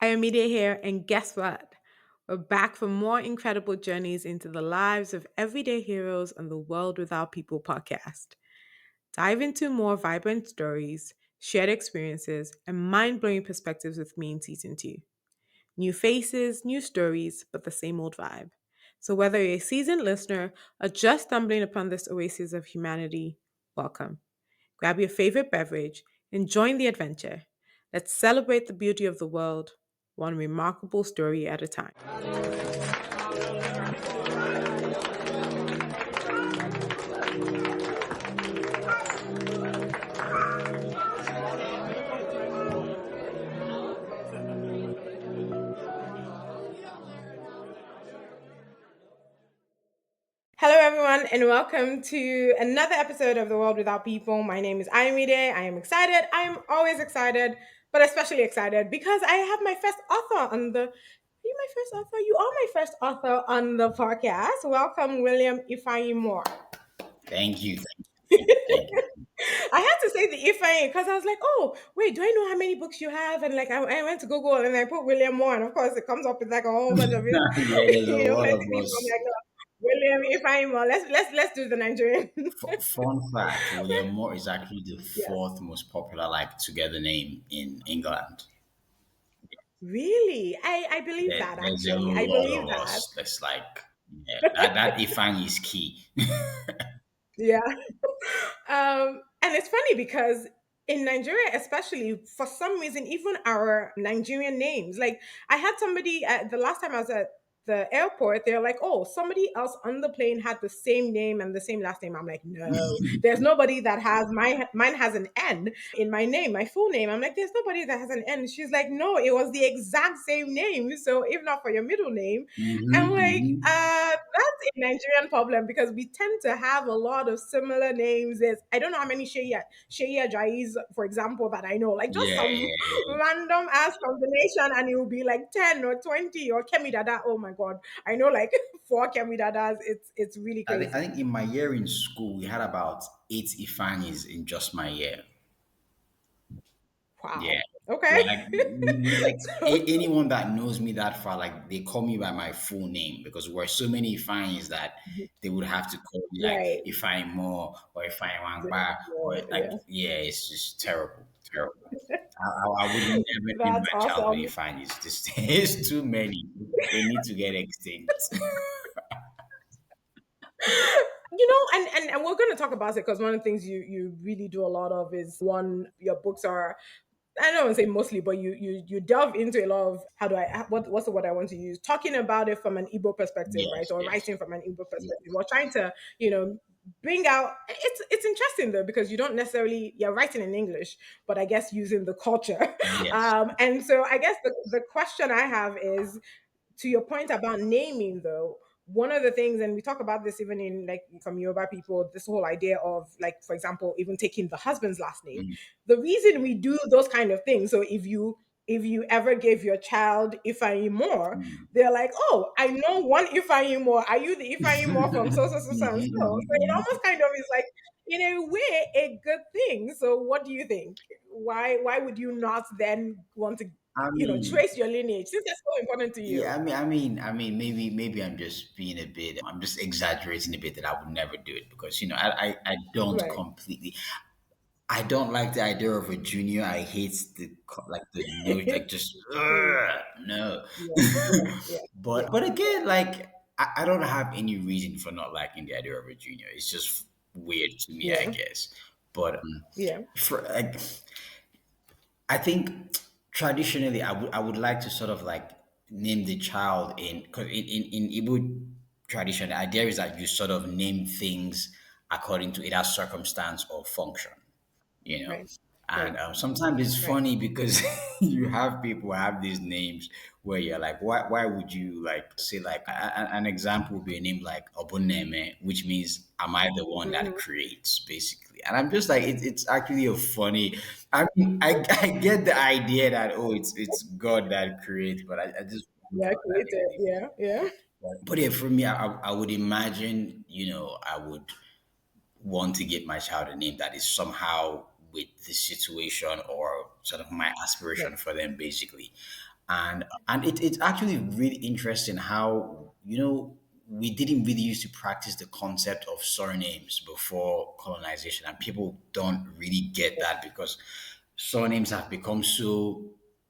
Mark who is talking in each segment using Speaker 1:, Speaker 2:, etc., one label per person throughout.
Speaker 1: Ayomide here, and guess what? We're back for more incredible journeys into the lives of everyday heroes on the World Without People podcast. Dive into more vibrant stories, shared experiences, and mind blowing perspectives with me in season 2. New faces, new stories, but the same old vibe. So, whether you're a seasoned listener or just stumbling upon this oasis of humanity, welcome. Grab your favorite beverage and join the adventure. Let's celebrate the beauty of the world, one remarkable story at a time. Hello, everyone, and welcome to another episode of The World Without People. My name is Ayomide. I am excited. I am always excited, but especially excited because I have my first author on the. Are you my first author? You are my first author on the podcast. Welcome, William Ifeanyi Moore.
Speaker 2: Thank you. Thank you.
Speaker 1: I had to say the Ifeanyi because I was like, oh, wait, do I know how many books you have? And like, I went to Google and I put William Moore, and of course, it comes up with like a whole bunch of it,
Speaker 2: Yeah, there's a lot
Speaker 1: plenty
Speaker 2: of
Speaker 1: people. I'm
Speaker 2: us.
Speaker 1: like, oh, William Ifeanyi Moore. Let's do the Nigerian.
Speaker 2: Fun fact: William Moore is actually the
Speaker 1: Yeah.
Speaker 2: fourth most popular like together name in England.
Speaker 1: Really? I believe that
Speaker 2: There's a
Speaker 1: actually. I
Speaker 2: lot
Speaker 1: believe
Speaker 2: of
Speaker 1: that.
Speaker 2: us. That's like that Ifeanyi is key.
Speaker 1: Yeah. And it's funny because in Nigeria, especially for some reason, even our Nigerian names, like I had somebody at the last time I was at the airport, they're like, oh, somebody else on the plane had the same name and the same last name. I'm like, no, there's nobody that has mine has an N in my name, my full name. I'm like, there's nobody that has an N. She's like, no, it was the exact same name. So if not for your middle name, I'm like,
Speaker 2: Hmm.
Speaker 1: that's a Nigerian problem because we tend to have a lot of similar names. I don't know how many Sheya Jais, for example, that I know, like just
Speaker 2: Yeah,
Speaker 1: some random ass combination, and it will be like 10 or 20 or Kemi Dada. Oh my god. I know like four Kemi Dadas. It's really
Speaker 2: I
Speaker 1: crazy.
Speaker 2: think in my year in school we had about 8 Ifanyis in just my year. Yeah.
Speaker 1: Wow.
Speaker 2: Yeah,
Speaker 1: Okay.
Speaker 2: like like
Speaker 1: So,
Speaker 2: anyone that knows me that far, like they call me by my full name because we're so many Ifeanyis that they would have to call me like
Speaker 1: right.
Speaker 2: Ifeanyi More or Ifeanyi Wangba or
Speaker 1: Yeah,
Speaker 2: like
Speaker 1: yeah.
Speaker 2: it's just terrible, terrible. I would never name
Speaker 1: That's
Speaker 2: my child with
Speaker 1: awesome.
Speaker 2: Ifeanyi. It's just it's too many. They need to get extinct.
Speaker 1: And we're going to talk about it because one of the things you really do a lot of is one, your books are, I don't want to say mostly, but you delve into a lot of, how do I what's the word I want to use, talking about it from an Igbo perspective, right,
Speaker 2: Yes,
Speaker 1: or
Speaker 2: yes.
Speaker 1: writing from an Igbo
Speaker 2: Yeah.
Speaker 1: perspective, or trying to bring out, it's interesting though because you don't necessarily, you're writing in English, but I guess using the culture.
Speaker 2: Yes.
Speaker 1: And so I guess the question I have is, to your point about naming though, one of the things, and we talk about this even in like from Yoruba people, this whole idea of, like, for example, even taking the husband's last name.
Speaker 2: Mm.
Speaker 1: The reason we do those kind of things, so if you ever gave your child Ifeanyi Moore,
Speaker 2: Mm.
Speaker 1: they're like, oh, I know one Ifeanyi Moore. Are you the Ifeanyi Moore from so so so so and so? So it
Speaker 2: Mhm.
Speaker 1: almost kind of is like, in a way, a good thing. So what do you think? Why would you not then want to,
Speaker 2: I mean,
Speaker 1: trace your lineage since that's so important to you?
Speaker 2: yeah, maybe I'm just being a bit, I'm just exaggerating a bit that I would never do it because I don't
Speaker 1: Right.
Speaker 2: completely, I don't like the idea of a junior. I hate like the note, like just no.
Speaker 1: Yeah, yeah, yeah, yeah,
Speaker 2: But again, like I don't have any reason for not liking the idea of a junior. It's just weird to me, I
Speaker 1: yeah,
Speaker 2: guess. But
Speaker 1: yeah,
Speaker 2: for like I think traditionally, I would like to sort of like name the child in because in Igbo tradition, the idea is that you sort of name things according to either circumstance or function, you know.
Speaker 1: right, right,
Speaker 2: And sometimes it's
Speaker 1: right.
Speaker 2: funny because you have people have these names where you're like, why would you like say like an example would be a name like Obuneme, which means am I the one that
Speaker 1: Hmm.
Speaker 2: creates basically? And I'm just like, it's actually a funny. I mean, I get the idea that oh, it's God that creates, but I just wouldn't
Speaker 1: Yeah,
Speaker 2: find that
Speaker 1: created.
Speaker 2: really
Speaker 1: Yeah,
Speaker 2: funny.
Speaker 1: yeah,
Speaker 2: But yeah, for me, I would imagine, I would want to give my child a name that is somehow with the situation or sort of my
Speaker 1: right.
Speaker 2: aspiration for them, basically. And it's actually really interesting how, we didn't really used to practice the concept of surnames before colonization, and people don't really get that because surnames have become so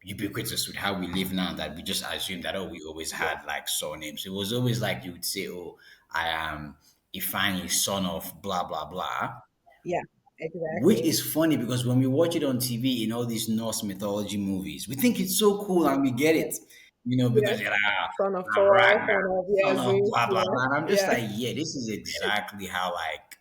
Speaker 2: ubiquitous with how we live now that we just assume that, oh, we always
Speaker 1: Yeah.
Speaker 2: had like surnames. It was always like you would say, oh, I am Ifeanyi, son of blah blah blah.
Speaker 1: Yeah.
Speaker 2: Which
Speaker 1: Exactly.
Speaker 2: is funny because when we watch it on TV in all these Norse mythology movies, we think it's so cool and we get
Speaker 1: Yeah.
Speaker 2: it,
Speaker 1: Yeah.
Speaker 2: because you're like,
Speaker 1: Son of
Speaker 2: I'm
Speaker 1: Thor,
Speaker 2: Ragnar,
Speaker 1: son of
Speaker 2: son of
Speaker 1: Yazoo.
Speaker 2: blah, blah,
Speaker 1: Yeah.
Speaker 2: blah. And I'm just
Speaker 1: Yeah.
Speaker 2: like, yeah, this is exactly how, like,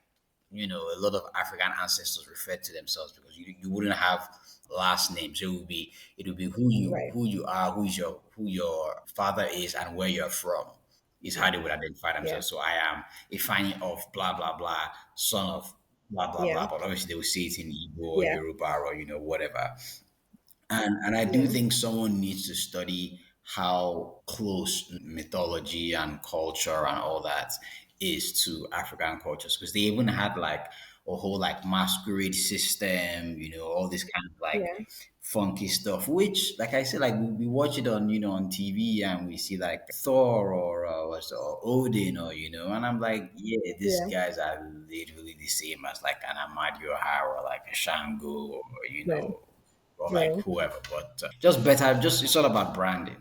Speaker 2: a lot of African ancestors refer to themselves because you wouldn't have last names. It would be
Speaker 1: Right.
Speaker 2: who you are, who your father is, and where you're from is
Speaker 1: Yeah.
Speaker 2: how they would identify
Speaker 1: Yeah.
Speaker 2: themselves. So I am a finding of blah blah blah, son of blah blah
Speaker 1: Yeah.
Speaker 2: blah. But obviously they will say it in Igbo or
Speaker 1: Yeah.
Speaker 2: Yoruba or whatever. And I do
Speaker 1: Yeah.
Speaker 2: think someone needs to study how close mythology and culture and all that is to African cultures because they even had like a whole like masquerade system, all this kind of like
Speaker 1: Yeah.
Speaker 2: funky stuff. Which, like I said, like we watch it on TV and we see like Thor or Odin and I'm like, yeah, these
Speaker 1: Yeah.
Speaker 2: guys are literally the same as like an Amadioha or like a Shango or
Speaker 1: Right.
Speaker 2: or like
Speaker 1: Right.
Speaker 2: whoever. But just better, just it's all about branding.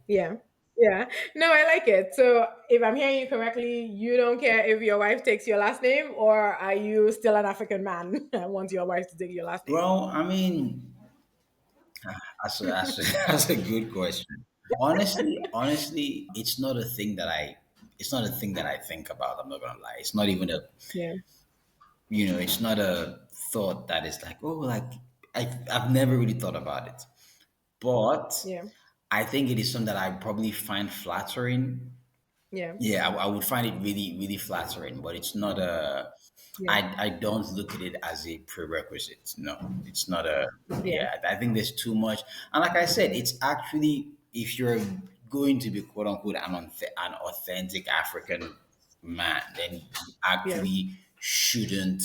Speaker 1: Yeah. Yeah. No, I like it. So if I'm hearing you correctly, you don't care if your wife takes your last name, or are you still an African man and want your wife to take your last name?
Speaker 2: Well, I mean, that's a good question. Honestly, it's not a thing that I think about. I'm not gonna lie. It's not even
Speaker 1: Yeah.
Speaker 2: it's not a thought that is like, oh, like I've never really thought about it. But
Speaker 1: Yeah.
Speaker 2: I think it is something that I probably find flattering.
Speaker 1: Yeah.
Speaker 2: Yeah, I would find it really, really flattering, but it's not a.
Speaker 1: Yeah.
Speaker 2: I don't look at it as a prerequisite. No, it's not a.
Speaker 1: Yeah.
Speaker 2: Yeah, I think there's too much. And like I said, it's actually if you're going to be quote unquote an authentic African man, then you
Speaker 1: Yeah.
Speaker 2: actually shouldn't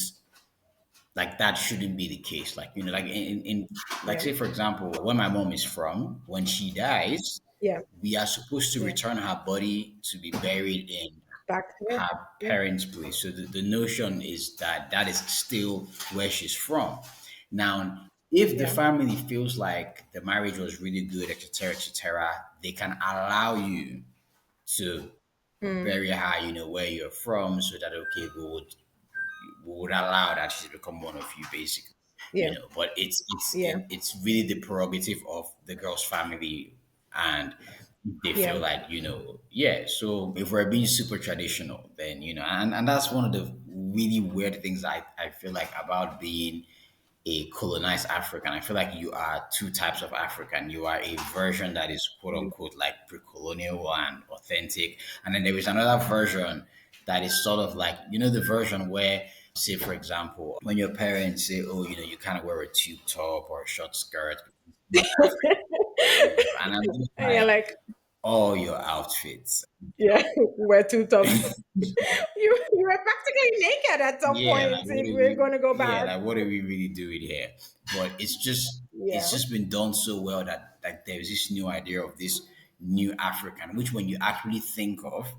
Speaker 2: like that shouldn't be the case. Like like in like
Speaker 1: Yeah.
Speaker 2: say for example, where my mom is from, when she dies,
Speaker 1: Yeah.
Speaker 2: we are supposed to
Speaker 1: Yeah.
Speaker 2: return her body to be buried in
Speaker 1: Back here.
Speaker 2: her
Speaker 1: Yeah.
Speaker 2: parents' place. So the notion is that that is still where she's from. Now, if the
Speaker 1: Yeah.
Speaker 2: family feels like the marriage was really good, etc., they can allow you to
Speaker 1: Mm.
Speaker 2: bury her, where you're from, so that okay, we would allow that she become one of you, basically.
Speaker 1: Yeah.
Speaker 2: But
Speaker 1: Yeah.
Speaker 2: it's really the prerogative of the girl's family, and they feel
Speaker 1: Yeah.
Speaker 2: like yeah. So if we're being super traditional, then and that's one of the really weird things I feel like about being a colonized African. I feel like you are two types of African. You are a version that is quote
Speaker 1: Mm.
Speaker 2: unquote like pre-colonial and authentic, and then there is another version that is sort of like the version where, say for example, when your parents say, oh, you kind of wear a tube top or a short skirt, it's not African, and I'm just
Speaker 1: And you're
Speaker 2: like
Speaker 1: like,
Speaker 2: all your outfits.
Speaker 1: yeah, wear two tops. You were practically naked at some
Speaker 2: Yeah,
Speaker 1: point
Speaker 2: like what
Speaker 1: if
Speaker 2: are
Speaker 1: we're
Speaker 2: we?
Speaker 1: gonna go
Speaker 2: Yeah,
Speaker 1: back.
Speaker 2: like what are we really doing here? But it's
Speaker 1: Yeah.
Speaker 2: just been done so well that like there's this new idea of this new African, which when you actually think of,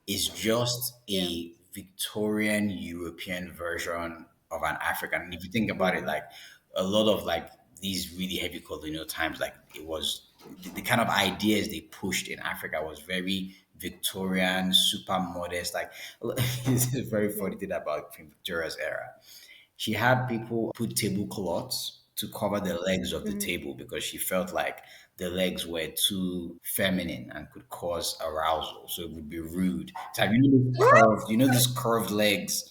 Speaker 2: is just
Speaker 1: Yeah.
Speaker 2: a Victorian European version of an African. And if you think about it,
Speaker 1: Yeah.
Speaker 2: like a lot of like these really heavy colonial times, like it was the kind of ideas they pushed in Africa was very Victorian, super modest. Like it's very
Speaker 1: Yeah.
Speaker 2: funny thing about Queen Victoria's era. She had people put tablecloths to cover the legs of the
Speaker 1: Mhm.
Speaker 2: table because she felt like the legs were too feminine and could cause arousal. So it would be rude. So have these curved legs.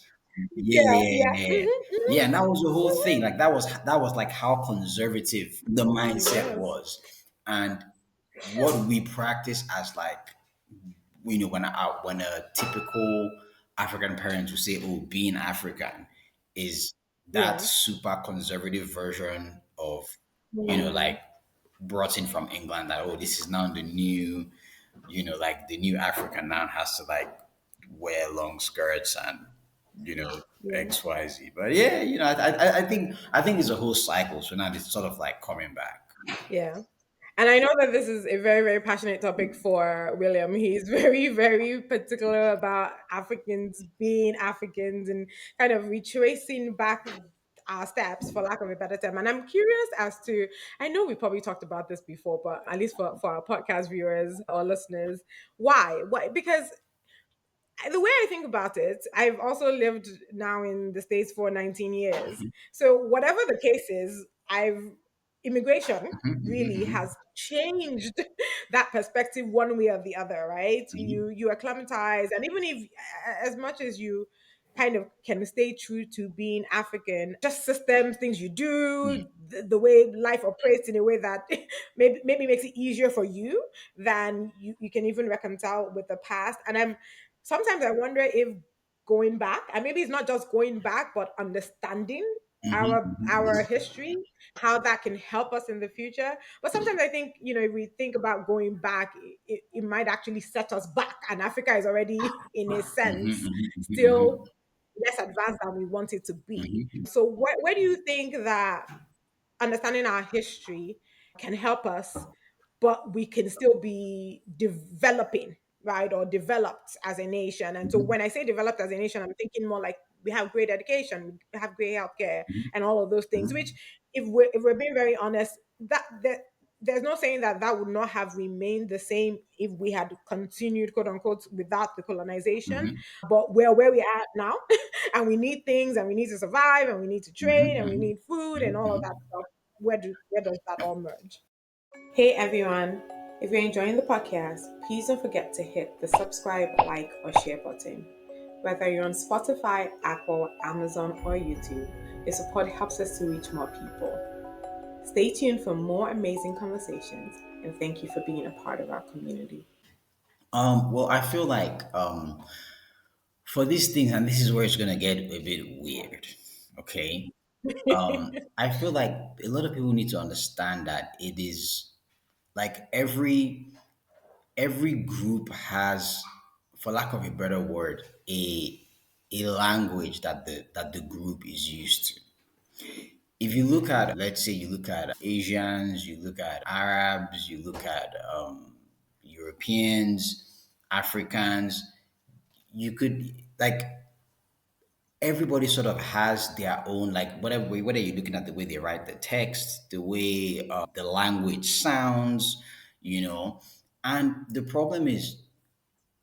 Speaker 2: Yeah,
Speaker 1: Yeah.
Speaker 2: yeah,
Speaker 1: Yeah.
Speaker 2: yeah, yeah.
Speaker 1: Hmm.
Speaker 2: Yeah, and that was the whole thing.
Speaker 1: Hmm.
Speaker 2: Like that was like how conservative the
Speaker 1: It
Speaker 2: mindset
Speaker 1: was.
Speaker 2: was. And what we practice as like when a typical African parent will say, "Oh, being African is that
Speaker 1: Yeah.
Speaker 2: super conservative version of
Speaker 1: Mm.
Speaker 2: like brought in from England that this is now the new like the new African now has to like wear long skirts and
Speaker 1: Yeah.
Speaker 2: XYZ." But yeah, I think it's a whole cycle. So now it's sort of like coming back.
Speaker 1: Yeah. And I know that this is a very, very passionate topic for William. He's very, very particular about Africans being Africans and kind of retracing back our steps, for lack of a better term. And I'm curious as to, I know we probably talked about this before, but at least for our podcast viewers or listeners, why? Why? Because the way I think about it, I've also lived now in the States for 19 years. So whatever the case is, I've immigration really has changed that perspective one way or the other, right? You acclimatize, and even if as much as you kind of can stay true to being African, just systems, things you do, the way life operates in a way that maybe makes it easier for you than you can even reconcile with the past. And I'm sometimes I wonder if going back, and maybe it's not just going back, but understanding our history, how that can help us in the future. But sometimes I think, if we think about going back, it might actually set us back. And Africa is already, in a sense, still less advanced than we want it to be. So where do you think that understanding our history can help us, but we can still be developing, right? Or developed as a nation. And so when I say developed as a nation, I'm thinking more like we have great education, we have great healthcare, and all of those things, which if we're being very honest, that there's no saying that that would not have remained the same if we had continued, quote unquote, without the colonization. But we're where we are now, and we need things, and we need to survive, and we need to trade, and we need food, and all of that stuff. Where does that all merge? Hey everyone, if you're enjoying the podcast, please don't forget to hit the subscribe, like, or share button. Whether you're on Spotify, Apple, Amazon, or YouTube, your support helps us to reach more people. Stay tuned for more amazing conversations, and thank you for being a part of our community.
Speaker 2: Well, I feel like for these things, and this is where it's gonna get a bit weird. Okay, I feel like a lot of people need to understand that it is like every group has, for lack of a better word, a language that the group is used to. If you look at, let's say, you look at Asians, you look at Arabs, you look at Europeans, Africans, you could like everybody sort of has their own like whatever way, whether you're looking at the way they write the text, the way the language sounds, you know. And the problem is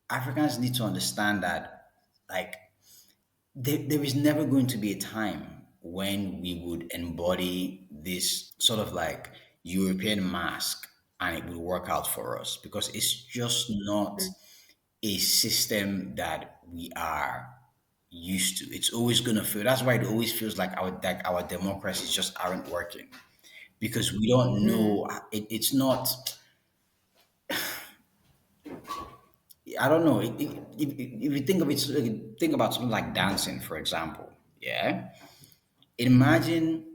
Speaker 2: Africans need to understand that like there is never going to be a time when we would embody this sort of like European mask and it will work out for us because it's just not a system that we are used to. It's always gonna feel that's why it always feels like our democracies just aren't working because we don't
Speaker 1: Mm,
Speaker 2: know it's not I don't know if you think of it think about something like dancing for example yeah imagine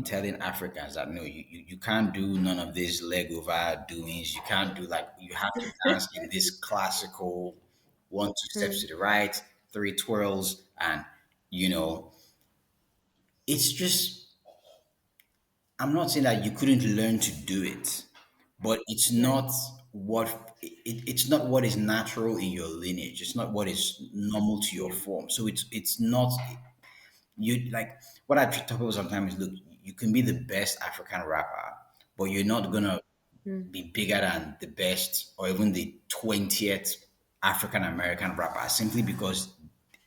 Speaker 2: telling Africans that no, you can't do none of these leg over doings. You can't do like you have to dance in this classical 1 2 steps to
Speaker 1: mm,
Speaker 2: the right, three twirls, and you know, it's just I'm not saying that you couldn't learn to do it, but it's
Speaker 1: right.
Speaker 2: not it's not what is natural in your lineage. It's not what is normal to your
Speaker 1: Yeah.
Speaker 2: form. So it's not you like what I tell people sometimes is look, you can be the best African rapper, but you're not gonna
Speaker 1: Mm,
Speaker 2: be bigger than the best or even the 20th African American rapper simply because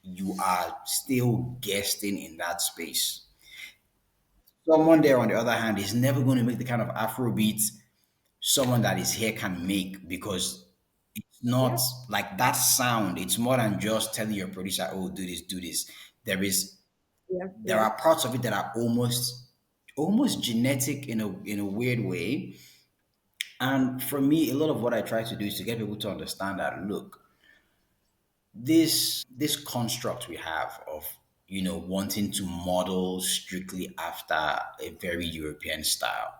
Speaker 2: you are still guesting in that space. Someone
Speaker 1: yeah.
Speaker 2: there, on the other hand, is never going to make the kind of Afro beats someone that is here can make because it's not
Speaker 1: Yeah.
Speaker 2: like that sound. It's more than just telling your producer, "Oh, do this, do this." There is
Speaker 1: Yeah.
Speaker 2: there
Speaker 1: Yeah.
Speaker 2: are parts of it that are almost genetic in a weird way. And for me, a lot of what I try to do is to get people to understand that look, this construct we have of wanting to model strictly after a very European style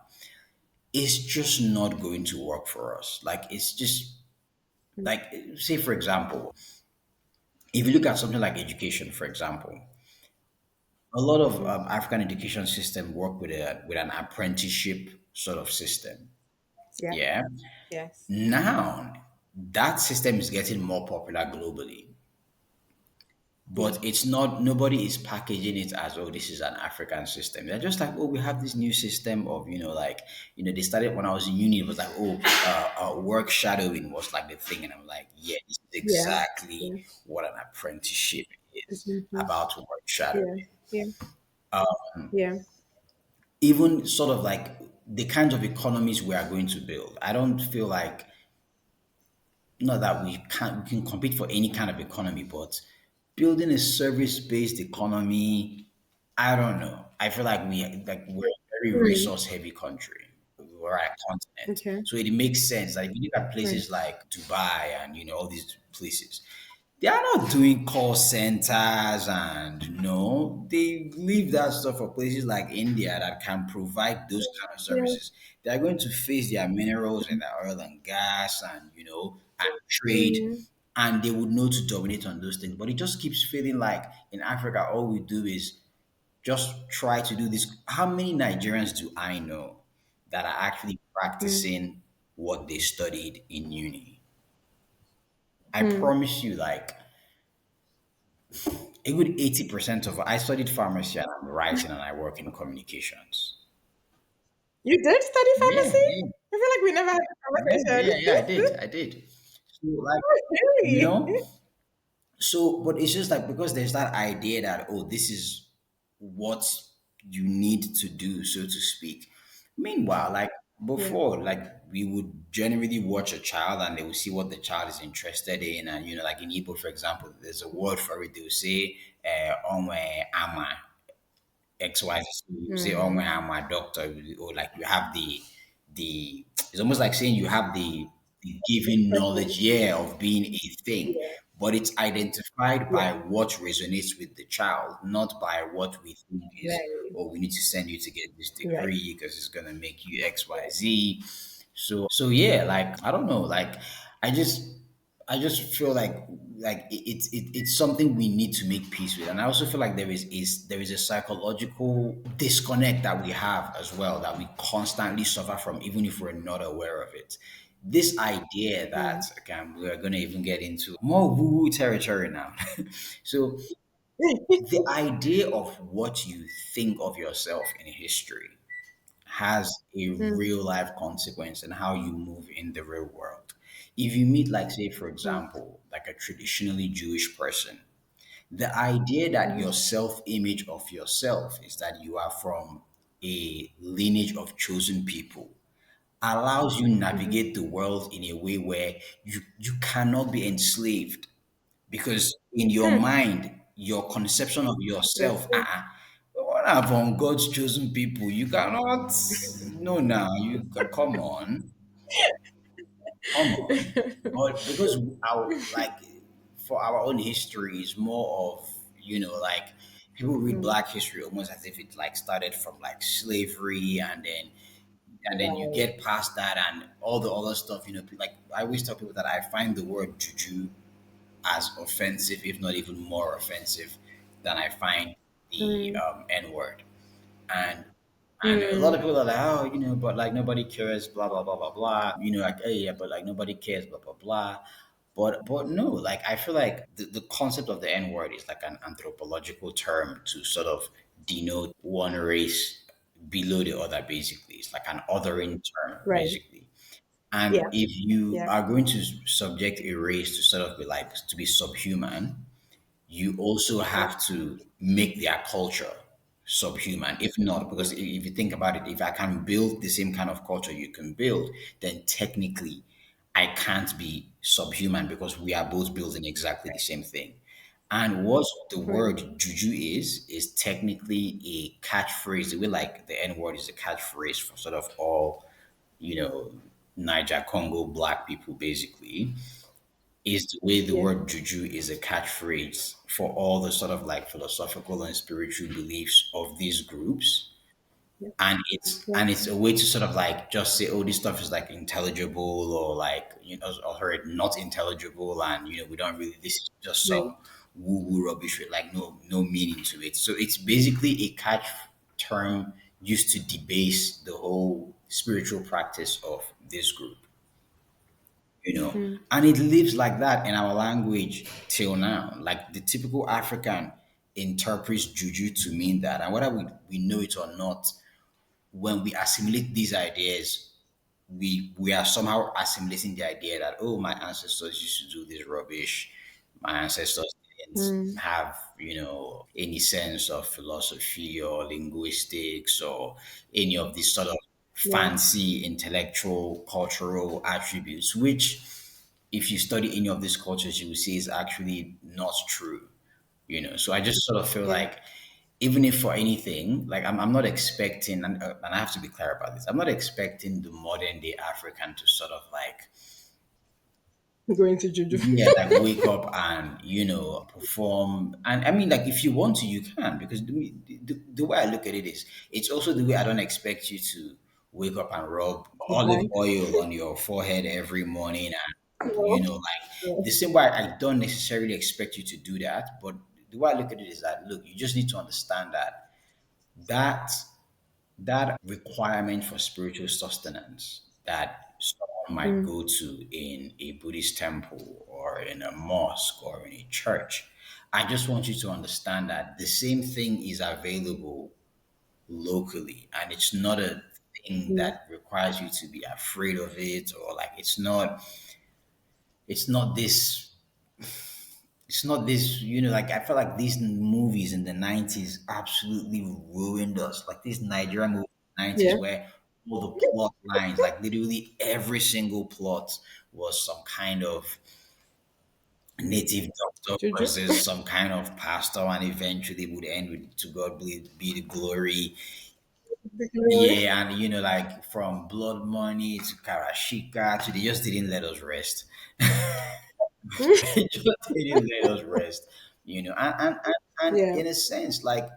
Speaker 2: is just not going to work for us. Like it's just
Speaker 1: Mm,
Speaker 2: like say for example, if you look at something like education, for example, a lot of
Speaker 1: mhm,
Speaker 2: African education system work with an apprenticeship sort of system.
Speaker 1: Yeah.
Speaker 2: Yeah.
Speaker 1: Yes.
Speaker 2: Now, that system is getting more popular globally,
Speaker 1: Yeah.
Speaker 2: but it's not, nobody is packaging it as, oh, this is an African system. They're just like, oh, we have this new system of, like, they started when I was in uni, it was like, oh, work shadowing was like the thing. And I'm like, yeah, this is
Speaker 1: Yeah.
Speaker 2: exactly
Speaker 1: Yeah.
Speaker 2: what an apprenticeship is
Speaker 1: Mhm.
Speaker 2: about, work shadowing.
Speaker 1: Yeah. Yeah. Yeah.
Speaker 2: Even sort of like the kinds of economies we are going to build. I don't feel like, not that we can compete for any kind of economy, but building a service-based economy, I don't know. I feel like we're a very
Speaker 1: Mm.
Speaker 2: resource-heavy country. We're a continent,
Speaker 1: Okay.
Speaker 2: so it makes sense. Like if you look at
Speaker 1: Right.
Speaker 2: places like Dubai and all these places, they are not doing call centers, and no, they leave that stuff for places like India that can provide those kind of
Speaker 1: Yeah.
Speaker 2: services. They are going to face their minerals and their oil and gas, and and trade,
Speaker 1: Mm.
Speaker 2: and they would know to dominate on those things. But it just keeps feeling like in Africa, all we do is just try to do this. How many Nigerians do I know that are actually
Speaker 1: Mm.
Speaker 2: practicing what they studied in uni? I
Speaker 1: Mm.
Speaker 2: promise you, like a good 80% of, I studied pharmacy and I'm writing and I work in communications.
Speaker 1: You did study
Speaker 2: Yeah,
Speaker 1: pharmacy?
Speaker 2: yeah,
Speaker 1: I feel like we never had
Speaker 2: yeah,
Speaker 1: a
Speaker 2: yeah, yeah, I
Speaker 1: conversation.
Speaker 2: did. I did. So like, you
Speaker 1: Really?
Speaker 2: know, so but it's just like because there's that idea that, oh, this is what you need to do, so to speak. Meanwhile, like
Speaker 1: Yeah.
Speaker 2: before, like we would generally watch a child and they will see what the child is interested in. And like in Igbo, for example, there's a word for it. They will say onwe ama. XYZ. So you say, oh, when
Speaker 1: Mm.
Speaker 2: I'm a doctor, or like you have the it's almost like saying you have the given knowledge,
Speaker 1: Expertise.
Speaker 2: yeah, of being a thing,
Speaker 1: Yeah.
Speaker 2: but it's identified by
Speaker 1: Yeah.
Speaker 2: what resonates with the child, not by what we think is,
Speaker 1: Right.
Speaker 2: oh, we need to send you to get this
Speaker 1: Right.
Speaker 2: degree because it's gonna make you XYZ. So yeah, like I don't know, like I just I just feel like it's something we need to make peace with, and I also feel like there is a psychological disconnect that we have as well that we constantly suffer from, even if we're not aware of it. This idea that,
Speaker 1: Mm.
Speaker 2: okay, we're going to even get into more woo-woo territory now. So the idea of what you think of yourself in history has a
Speaker 1: Mm.
Speaker 2: real life consequence in how you move in the real world. If you meet, like, say, for
Speaker 1: Mm.
Speaker 2: example, like a traditionally Jewish person, the idea that
Speaker 1: Mm.
Speaker 2: your self image of yourself is that you are from a lineage of chosen people allows you
Speaker 1: Mhm.
Speaker 2: navigate the world in a way where you cannot be enslaved, because in your
Speaker 1: Mm.
Speaker 2: mind, your conception of
Speaker 1: That's
Speaker 2: yourself,
Speaker 1: true.
Speaker 2: what are from God's chosen people? You cannot. No, now come on, come on. But because our, like, for our own history is more of, like, people read
Speaker 1: Mm.
Speaker 2: Black history almost as if it like started from like slavery, and then you
Speaker 1: Right.
Speaker 2: get past that and all the other stuff. Like I always tell people that I find the word juju as offensive, if not even more offensive, than I find the
Speaker 1: Mm.
Speaker 2: N word. And a lot
Speaker 1: Mm.
Speaker 2: of people are like, oh, but like nobody cares, blah blah blah blah blah. Like, hey, yeah, but like nobody cares, blah blah blah. But no, like I feel like the concept of the N word is like an anthropological term to sort of denote one race below the other. Basically, it's like an othering term,
Speaker 1: Right.
Speaker 2: basically. And
Speaker 1: Yeah.
Speaker 2: if you
Speaker 1: Yeah.
Speaker 2: are going to subject a race to sort of be like to be subhuman, you also
Speaker 1: Yeah.
Speaker 2: have to make their culture subhuman. If not, because if you think about it, if I can build the same kind of culture you can build, then technically I can't be subhuman because we are both building exactly the same thing. And what the
Speaker 1: Right.
Speaker 2: word juju is technically a catchphrase. The way like the N word is a catchphrase for sort of all, you know, Niger Congo black people basically, is the way the
Speaker 1: Yeah.
Speaker 2: word juju is a catchphrase for all the sort of like philosophical and spiritual beliefs of these groups.
Speaker 1: Yeah. Yeah.
Speaker 2: And it's a way to sort of like just say, oh, this stuff is like intelligible, or like, or heard not intelligible, and we don't really, this is just
Speaker 1: Right.
Speaker 2: some woo woo rubbish with like no meaning to it. So it's basically a catch term used to debase the whole spiritual practice of this group, you know.
Speaker 1: Mm.
Speaker 2: And it lives like that in our language till now. Like the typical African interprets juju to mean that. And whether we know it or not, when we assimilate these ideas, we are somehow assimilating the idea that, oh, my ancestors used to do this rubbish. My ancestors didn't
Speaker 1: Mm.
Speaker 2: have, any sense of philosophy or linguistics or any of these sort of
Speaker 1: Yeah.
Speaker 2: fancy intellectual cultural attributes, which if you study any of these cultures, you will see is actually not true. So I just sort of feel
Speaker 1: Yeah.
Speaker 2: like, even if for anything, like I'm not expecting, and I have to be clear about this, I'm not expecting the modern day African to sort of like,
Speaker 1: Going to Juju.
Speaker 2: yeah, like wake up and, perform. And I mean, like, if you want to, you can, because the way I look at it is, it's also the way I don't expect you to wake up and rub olive
Speaker 1: Goodbye.
Speaker 2: oil on your forehead every morning. And,
Speaker 1: No.
Speaker 2: like,
Speaker 1: Yeah.
Speaker 2: the same way I don't necessarily expect you to do that. But the way I look at it is that, look, you just need to understand that that that requirement for spiritual sustenance that someone might
Speaker 1: Mm.
Speaker 2: go to in a Buddhist temple or in a mosque or in a church, I just want you to understand that the same thing is available locally, and it's not a thing
Speaker 1: Yeah.
Speaker 2: that requires you to be afraid of it, or like it's not this, like, I feel like these movies in the 90s absolutely ruined us. Like these Nigerian movies in the 90s
Speaker 1: Yeah.
Speaker 2: where all the plot lines, like literally every single plot was some kind of native doctor
Speaker 1: Juju.
Speaker 2: versus some kind of pastor, and eventually would end with "to God be the glory." Yeah, and like from Blood Money to Karashika to, they just didn't let us rest. They just didn't let us rest, and
Speaker 1: Yeah.
Speaker 2: in a sense, like,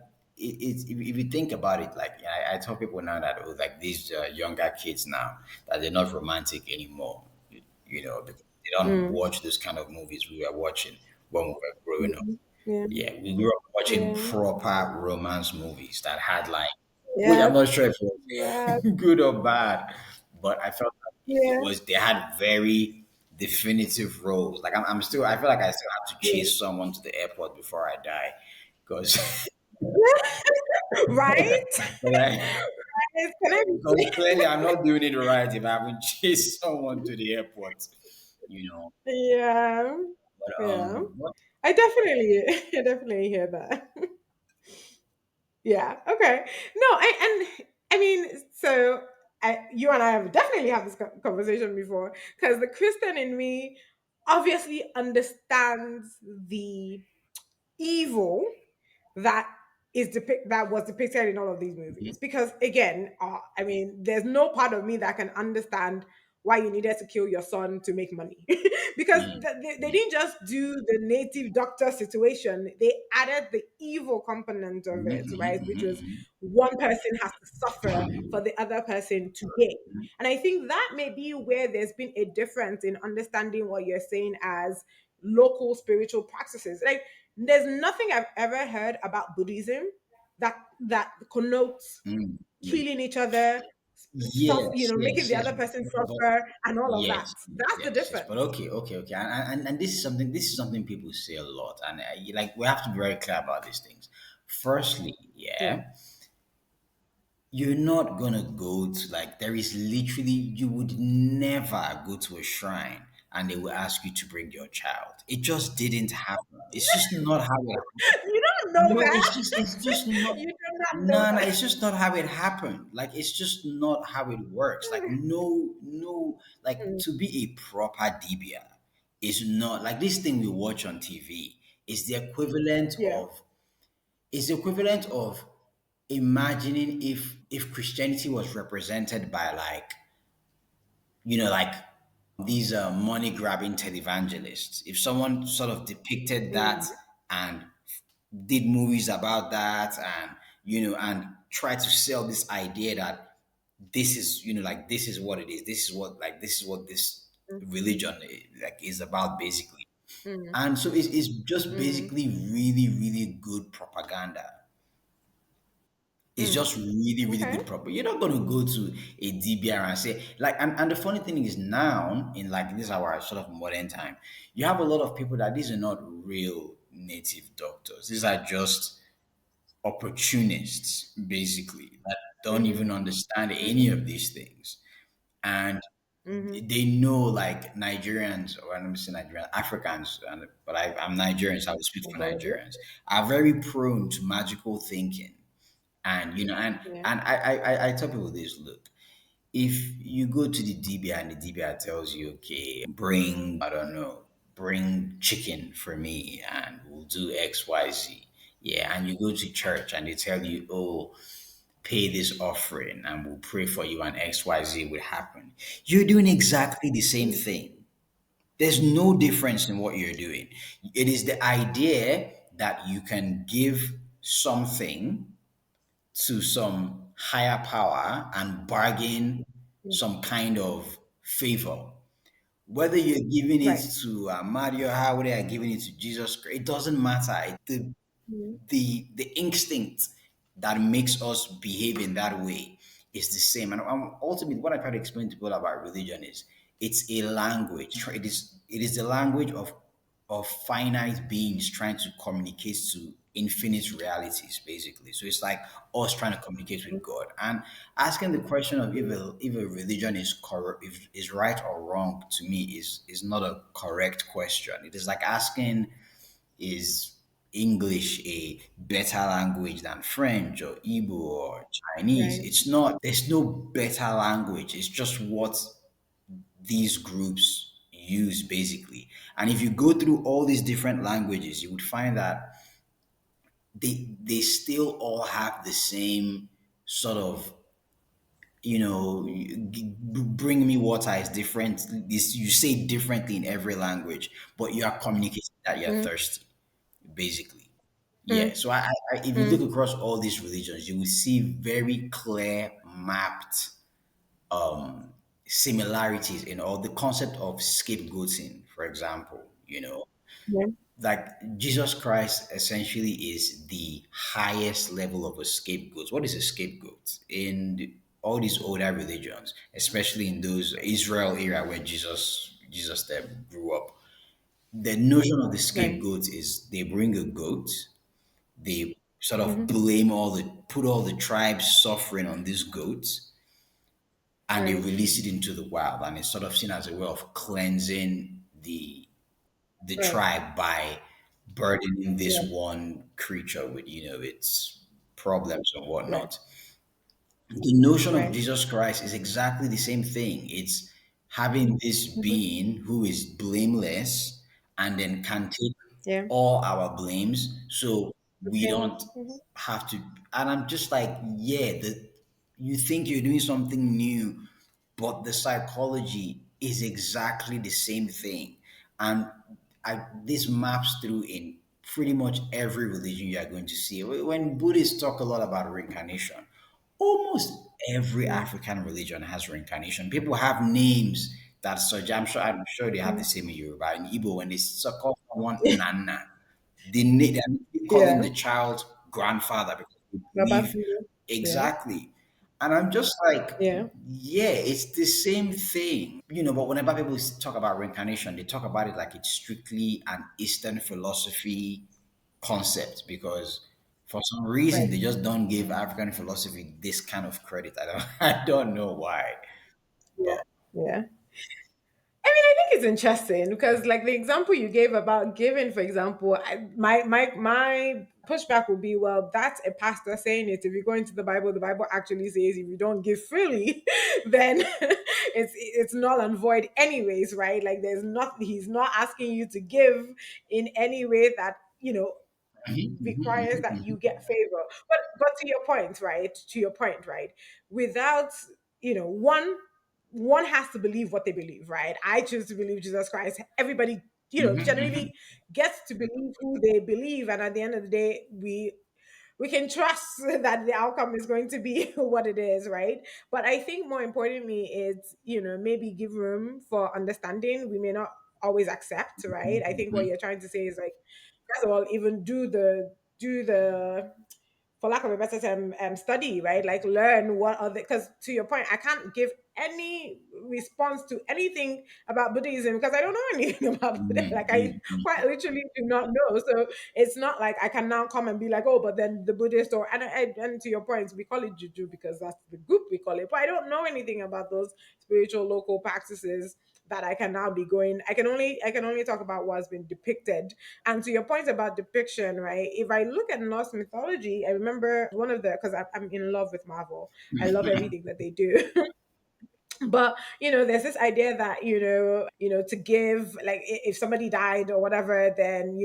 Speaker 2: if you think about it, like, I tell people now that, oh, like these younger kids now, that they're not romantic anymore, because they don't
Speaker 1: Mm.
Speaker 2: watch those kind of movies we were watching when we were growing up.
Speaker 1: Mhm. Yeah.
Speaker 2: Yeah, we grew up watching
Speaker 1: Yeah.
Speaker 2: proper romance movies that had, like, which
Speaker 1: Yeah.
Speaker 2: I'm not sure if it
Speaker 1: Yeah.
Speaker 2: was good or bad, but I felt like it
Speaker 1: Yeah.
Speaker 2: was, they had very definitive roles. Like, I feel like I still have to
Speaker 1: Yeah.
Speaker 2: chase someone to the airport before I die, because
Speaker 1: Right? Can I
Speaker 2: because
Speaker 1: be?
Speaker 2: clearly I'm not doing it right if I haven't chased someone to the airport, you know.
Speaker 1: Yeah.
Speaker 2: But
Speaker 1: Yeah.
Speaker 2: what,
Speaker 1: I definitely hear that. Yeah. Okay. No, I mean, so you and I have definitely had this conversation before, because the Christian in me obviously understands the evil that that was depicted in all of these movies, because again, I mean, there's no part of me that can understand why you needed to kill your son to make money. Because they didn't just do the native doctor situation, they added the evil component of it, right, which was one person has to suffer for the other person to gain. And I think that may be where there's been a difference in understanding what you're saying as local spiritual practices. Like, there's nothing I've ever heard about Buddhism that connotes killing each other,
Speaker 2: yes,
Speaker 1: making
Speaker 2: yes,
Speaker 1: the
Speaker 2: yes.
Speaker 1: other person
Speaker 2: But
Speaker 1: suffer, and all of that.
Speaker 2: yes, yes,
Speaker 1: That's the
Speaker 2: yes, yes. But
Speaker 1: difference.
Speaker 2: okay, okay, okay. And this is something people say a lot, and like, we have to be very clear about these things. Firstly,
Speaker 1: Yeah.
Speaker 2: yeah, you're not gonna go to, like, there is literally, you would never go to a shrine and they will ask you to bring your child. It just didn't happen. It's just not how it happened.
Speaker 1: You don't know
Speaker 2: No,
Speaker 1: that.
Speaker 2: it's just not.
Speaker 1: You do not know
Speaker 2: No, no,
Speaker 1: that.
Speaker 2: it's just not how it happened. Like, it's just not how it works. Like, no, no, like,
Speaker 1: Mm.
Speaker 2: to be a proper Dibia is not like this thing we watch on TV. Is the equivalent
Speaker 1: Yeah.
Speaker 2: of is the equivalent of imagining if Christianity was represented by, like, like these money grabbing televangelists. If someone sort of depicted that
Speaker 1: Mm.
Speaker 2: and did movies about that, and and tried to sell this idea that this is, like, this is what it is, this is what this religion, like, is about, basically.
Speaker 1: Mm.
Speaker 2: And so it's just
Speaker 1: Mm.
Speaker 2: basically really, really good propaganda. It's just really, really
Speaker 1: Okay.
Speaker 2: good proper. You're not gonna go to a DBR and say like, and the funny thing is now in like this our sort of modern time, you have a lot of people that these are not real native doctors. These are just opportunists, basically, that don't
Speaker 1: Mm-hmm.
Speaker 2: even understand any
Speaker 1: Mm-hmm.
Speaker 2: of these things. And
Speaker 1: Mm-hmm.
Speaker 2: they know like Nigerians, or I'm saying Nigerian, Africans, but I'm Nigerian, so I will speak for
Speaker 1: Apologies.
Speaker 2: Nigerians, are very prone to magical thinking. And
Speaker 1: Yeah.
Speaker 2: and I tell people this: look, if you go to the DBI and the DBI tells you, okay, bring, I don't know, bring chicken for me and we'll do XYZ. Yeah, and you go to church and they tell you, oh, pay this offering and we'll pray for you and XYZ will happen. You're doing exactly the same
Speaker 1: Mm-hmm.
Speaker 2: thing. There's no difference in what you're doing. It is the idea that you can give something to some higher power and bargain some kind of favor. Whether you're giving it
Speaker 1: Right.
Speaker 2: to Mario, how they are giving it to Jesus Christ, it doesn't matter.
Speaker 1: Mm-hmm.
Speaker 2: The instinct that makes us behave in that way is the same. And ultimately, what I try to explain to people about religion is it's a language. It is the language of finite beings trying to communicate to infinite realities, basically. So it's like us trying to communicate with God and asking the question of if a religion is correct, if is right or wrong. To me, is not a correct question. It is like asking, is English a better language than French or Igbo or Chinese?
Speaker 1: Right.
Speaker 2: It's not. There's no better language. It's just what these groups use, basically. And if you go through all these different languages, you would find that they still all have the same sort of, bring me water is different. This you say it differently in every language, but you are communicating that you're
Speaker 1: Mm-hmm.
Speaker 2: thirsty, basically. Yeah. So if you look across all these religions, you will see very clear mapped similarities in all the concept of scapegoating, for example.
Speaker 1: Yeah.
Speaker 2: Like Jesus Christ essentially is the highest level of a scapegoat. What is a scapegoat? In all these older religions, especially in those Israel era where Jesus there grew up, the notion of the
Speaker 1: Right.
Speaker 2: scapegoat is they bring a goat, they sort of
Speaker 1: Mm-hmm.
Speaker 2: blame put all the tribes suffering on this goat, and they
Speaker 1: Right.
Speaker 2: release it into the wild, and it's sort of seen as a way of cleansing the
Speaker 1: Right.
Speaker 2: tribe by burdening this
Speaker 1: Yeah.
Speaker 2: one creature with its problems and
Speaker 1: Right.
Speaker 2: whatnot. The notion of
Speaker 1: Right.
Speaker 2: Jesus Christ is exactly the same thing. It's having this
Speaker 1: Mm-hmm.
Speaker 2: being who is blameless and then can take
Speaker 1: Yeah.
Speaker 2: all our blames, so we
Speaker 1: Okay.
Speaker 2: don't
Speaker 1: Mm-hmm.
Speaker 2: have to. And I'm just like, yeah, you think you're doing something new, but the psychology is exactly the same thing. And this maps through in pretty much every religion you are going to see. When Buddhists talk a lot about reincarnation, almost every
Speaker 1: Yeah.
Speaker 2: African religion has reincarnation. People have names that suggest. I'm sure they have the
Speaker 1: Mm.
Speaker 2: same in Yoruba. In Igbo, when they call someone Nana, they calling
Speaker 1: Yeah.
Speaker 2: the child grandfather because they believe
Speaker 1: Babafio. Yeah.
Speaker 2: exactly. And I'm just like,
Speaker 1: Yeah.
Speaker 2: yeah, it's the same thing. But whenever people talk about reincarnation, they talk about it like it's strictly an Eastern philosophy concept, because for some reason
Speaker 1: Right.
Speaker 2: they just don't give African philosophy this kind of credit. I don't I don't know why.
Speaker 1: Yeah.
Speaker 2: But
Speaker 1: Yeah. I mean, I think it's interesting because, like the example you gave about giving, for example, my pushback would be, well, that's a pastor saying it. If you go into the Bible actually says if you don't give freely, then it's null and void, anyways, right? Like, there's not he's not asking you to give in any way that requires that you get favor. But to your point, right? To your point, right? Without one has to believe what they believe, right? I choose to believe Jesus Christ. Everybody, generally gets to believe who they believe, and at the end of the day, we can trust that the outcome is going to be what it is, right? But I think more importantly, it's maybe give room for understanding. We may not always accept, right? I think what you're trying to say is like, first of all, even do the for lack of a better term, study, right? Like learn what other, because to your point, I can't give any response to anything about Buddhism because I don't know anything about Buddha.
Speaker 2: Mm,
Speaker 1: Like I
Speaker 2: mm, mm.
Speaker 1: quite literally do not know. So it's not like I can now come and be like, oh, but then the Buddhist or and to your point, we call it juju because that's the group we call it. But I don't know anything about those spiritual local practices that I can now be going. I can only talk about what's been depicted. And to your point about depiction, right? If I look at Norse mythology, I remember one of the, because I'm in love with Marvel. I love everything that they do. But there's this idea that to give, like, if somebody died or whatever, then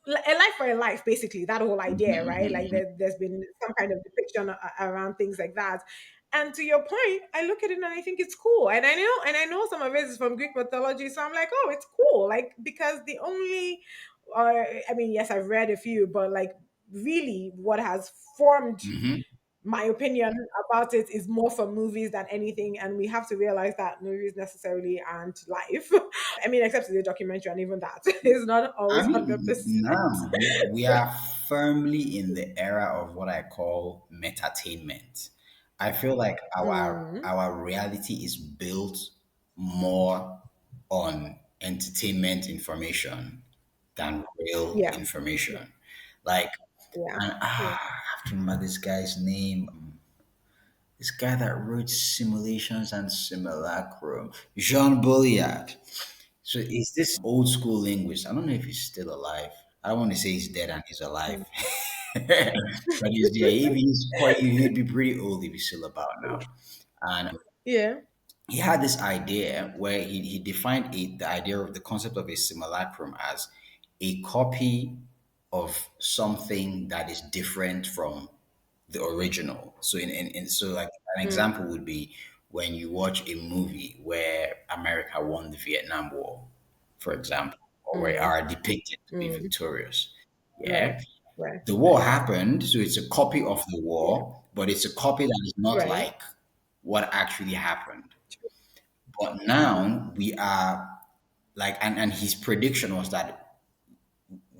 Speaker 1: a life for a life, basically, that whole idea, right? Like there's been some kind of depiction around things like that. And to your point, I look at it and I think it's cool, and I know some of it is from Greek mythology, so I'm like, oh, it's cool, like, because the only I mean, yes, I've read a few, but like, really what has formed
Speaker 2: Mhm.
Speaker 1: my opinion about it is more from movies than anything, and we have to realize that movies necessarily aren't life. I mean, except the documentary, and even that is not
Speaker 2: I
Speaker 1: always
Speaker 2: mean,
Speaker 1: 100%.
Speaker 2: now we are firmly in the era of what I call metatainment. I feel like our
Speaker 1: Mm,
Speaker 2: our reality is built more on entertainment information than real
Speaker 1: yeah,
Speaker 2: information. Like,
Speaker 1: yeah,
Speaker 2: and
Speaker 1: yeah.
Speaker 2: I have to remember this guy's name. This guy that wrote Simulations and Simulacrum, Jean Bulliard. So is this old school linguist? I don't know if he's still alive. I don't want to say he's dead and he's alive.
Speaker 1: Mm.
Speaker 2: But he's yeah, he's quite he'd be pretty old if he's still about now. And
Speaker 1: Yeah.
Speaker 2: he had this idea where he defined the idea of the concept of a simulacrum as a copy of something that is different from the original. So so like an
Speaker 1: Mm,
Speaker 2: example would be when you watch a movie where America won the Vietnam War, for example, or where
Speaker 1: mm,
Speaker 2: are depicted to be
Speaker 1: mm.
Speaker 2: victorious.
Speaker 1: Right,
Speaker 2: Yeah.
Speaker 1: right,
Speaker 2: The war
Speaker 1: right.
Speaker 2: happened, so it's a copy of the
Speaker 1: Yeah,
Speaker 2: war, but it's a copy that is not
Speaker 1: right.
Speaker 2: like what actually happened. But
Speaker 1: Mm,
Speaker 2: now we are like, and his prediction was that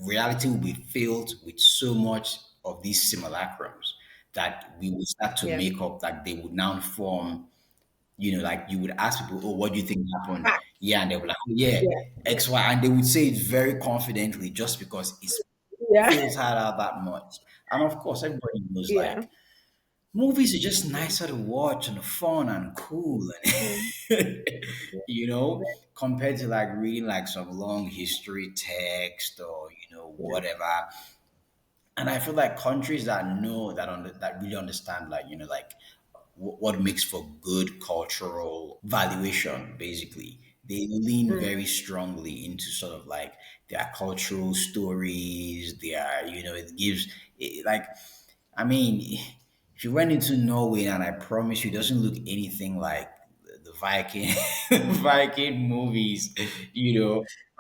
Speaker 2: reality will be filled with so much of these simulacrums that we will start to
Speaker 1: yeah.
Speaker 2: make up, that they would now form, like you would ask people, oh, what do you think happened?
Speaker 1: Fact.
Speaker 2: Yeah, and they'll be like, "Oh, yeah,
Speaker 1: Yeah, yeah,
Speaker 2: X, Y," and they would say it very confidently just because it's
Speaker 1: yeah,
Speaker 2: filtered out that much. And of course, everybody knows
Speaker 1: yeah.
Speaker 2: like movies are just
Speaker 1: Yeah.
Speaker 2: nicer to watch and fun and cool
Speaker 1: Mm,
Speaker 2: and
Speaker 1: yeah, right,
Speaker 2: compared to like reading like some long history text or
Speaker 1: yeah.
Speaker 2: whatever. And I feel like countries that know that really understand, like like what makes for good cultural valuation, basically they lean
Speaker 1: Mm,
Speaker 2: very strongly into sort of like their cultural stories, their it gives like, I mean, if you went into Norway, and I promise you, it doesn't look anything like the Viking Viking movies,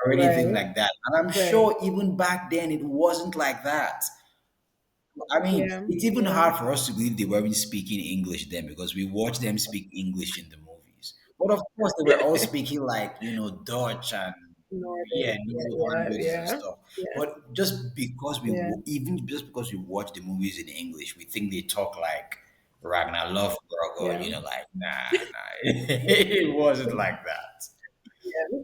Speaker 2: or anything
Speaker 1: right,
Speaker 2: like that. And I'm
Speaker 1: right.
Speaker 2: sure even back then it wasn't like that. I mean,
Speaker 1: Yeah,
Speaker 2: it's even
Speaker 1: yeah,
Speaker 2: hard for us to believe they weren't speaking English then because we watched them speak English in the movies. But of course, they were all speaking like, Dutch and yeah,
Speaker 1: Nordic. Yeah,
Speaker 2: Nordic
Speaker 1: yeah,
Speaker 2: languages and
Speaker 1: yeah,
Speaker 2: stuff.
Speaker 1: yeah,
Speaker 2: But just because
Speaker 1: yeah,
Speaker 2: even just because we watch the movies in English, we think they talk like Ragnar Lothbrok, or
Speaker 1: yeah.
Speaker 2: like, nah, it wasn't like that.
Speaker 1: Yeah.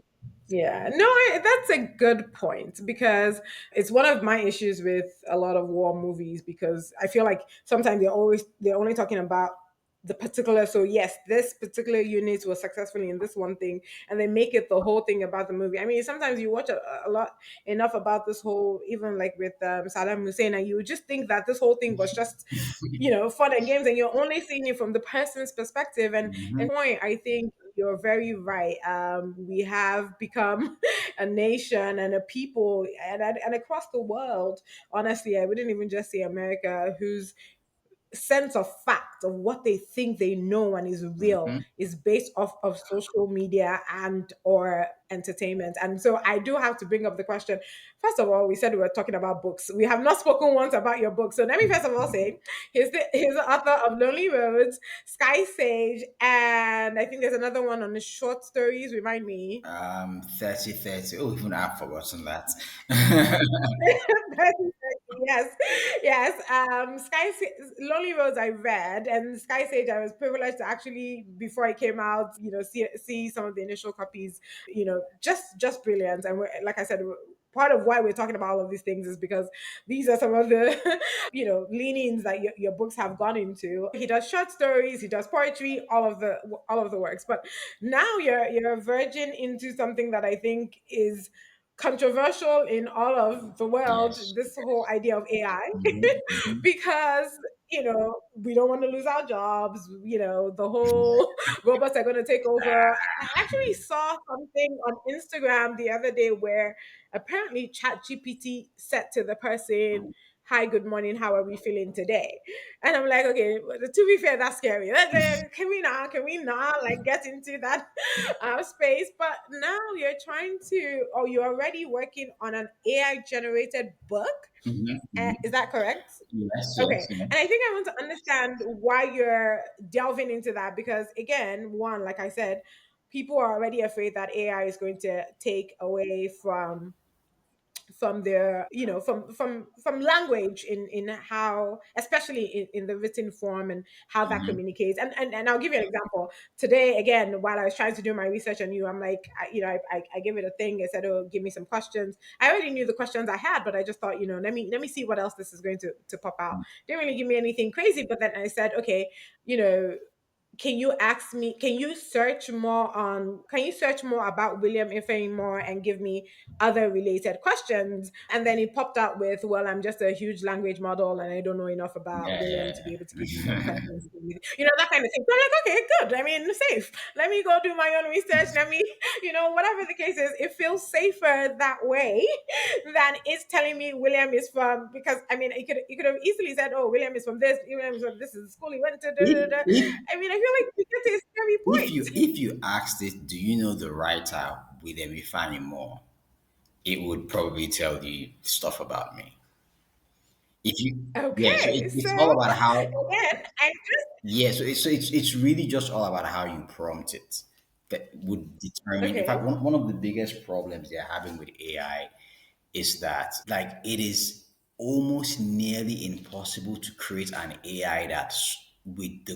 Speaker 1: Yeah, no, that's a good point because it's one of my issues with a lot of war movies because I feel like sometimes they're only talking about the particular. So yes, this particular unit was successfully in this one thing, and they make it the whole thing about the movie. I mean, sometimes you watch a lot enough about this whole, even like with Saddam Hussein, and you would just think that this whole thing was just fun and games, and you're only seeing it from the person's perspective. And point, I think you're very right. We have become a nation and a people, and across the world, honestly, I wouldn't even just say America, whose sense of fact fact of what they think they know and is real
Speaker 2: Mhm.
Speaker 1: is based off of social media and or entertainment. And so I do have to bring up the question. First of all, we said we were talking about books. We have not spoken once about your book. So let me first of all say he's the author of Lonely Roads, Sky Sage, and I think there's another one on the short stories. Remind me.
Speaker 2: 30 30. Oh, even I've forgotten that.
Speaker 1: Yes, yes. Lonely Roads I read, and Sky Sage I was privileged to actually before it came out, see some of the initial copies. Just brilliant. And like I said, part of why we're talking about all of these things is because these are some of the leanings that your books have gone into. He does short stories, he does poetry, all of the works. But now you're verging into something that I think is controversial in all of the world,
Speaker 2: Yes.
Speaker 1: this whole idea of AI,
Speaker 2: Mhm, mhm.
Speaker 1: because we don't want to lose our jobs. The whole robots are going to take over. I actually saw something on Instagram the other day where apparently ChatGPT said to the person, "Hi, good morning. How are we feeling today?" And I'm like, okay, well, to be fair, that's scary. Can we not like get into that space? But now you're trying to, or you're already working on an AI generated book.
Speaker 2: Mhm,
Speaker 1: Is
Speaker 2: mhm.
Speaker 1: that correct?
Speaker 2: Yes,
Speaker 1: Okay.
Speaker 2: yes, yes.
Speaker 1: And I think I want to understand why you're delving into that because, again, one, like I said, people are already afraid that AI is going to take away from their from language in how, especially in the written form, and how that
Speaker 2: Mhm,
Speaker 1: communicates. And I'll give you an example today. Again, while I was trying to do my research on you, I'm like, I gave it a thing. I said, oh, give me some questions. I already knew the questions I had, but I just thought, let me see what else this is going to pop out. Didn't really give me anything crazy, but then I said, okay, you know can you search more about William Ifeanyi Moore and give me other related questions? And then it popped out with, well, I'm just a huge language model and I don't know enough about William to be able to give you some
Speaker 2: yeah.
Speaker 1: questions, that kind of thing. So I'm like, okay, good. I mean, safe. Let me go do my own research. Let me, whatever the case is, it feels safer that way than it's telling me William is from, because I mean, it could have easily said, oh, William is from this, William is from this is the school he went to. Da, da, da.
Speaker 2: if
Speaker 1: I mean, I feel like we get to a scary
Speaker 2: if you
Speaker 1: point.
Speaker 2: if you asked it, do you know the writer William Ifeanyi Moore? It would probably tell you stuff about me. If you Yeah, so
Speaker 1: Okay,
Speaker 2: it's
Speaker 1: so
Speaker 2: all about how.
Speaker 1: again, I just
Speaker 2: Yeah, so it's really just all about how you prompt it that would determine. In fact,
Speaker 1: okay.
Speaker 2: one of the biggest problems they're having with AI is that like it is almost nearly impossible to create an AI that's with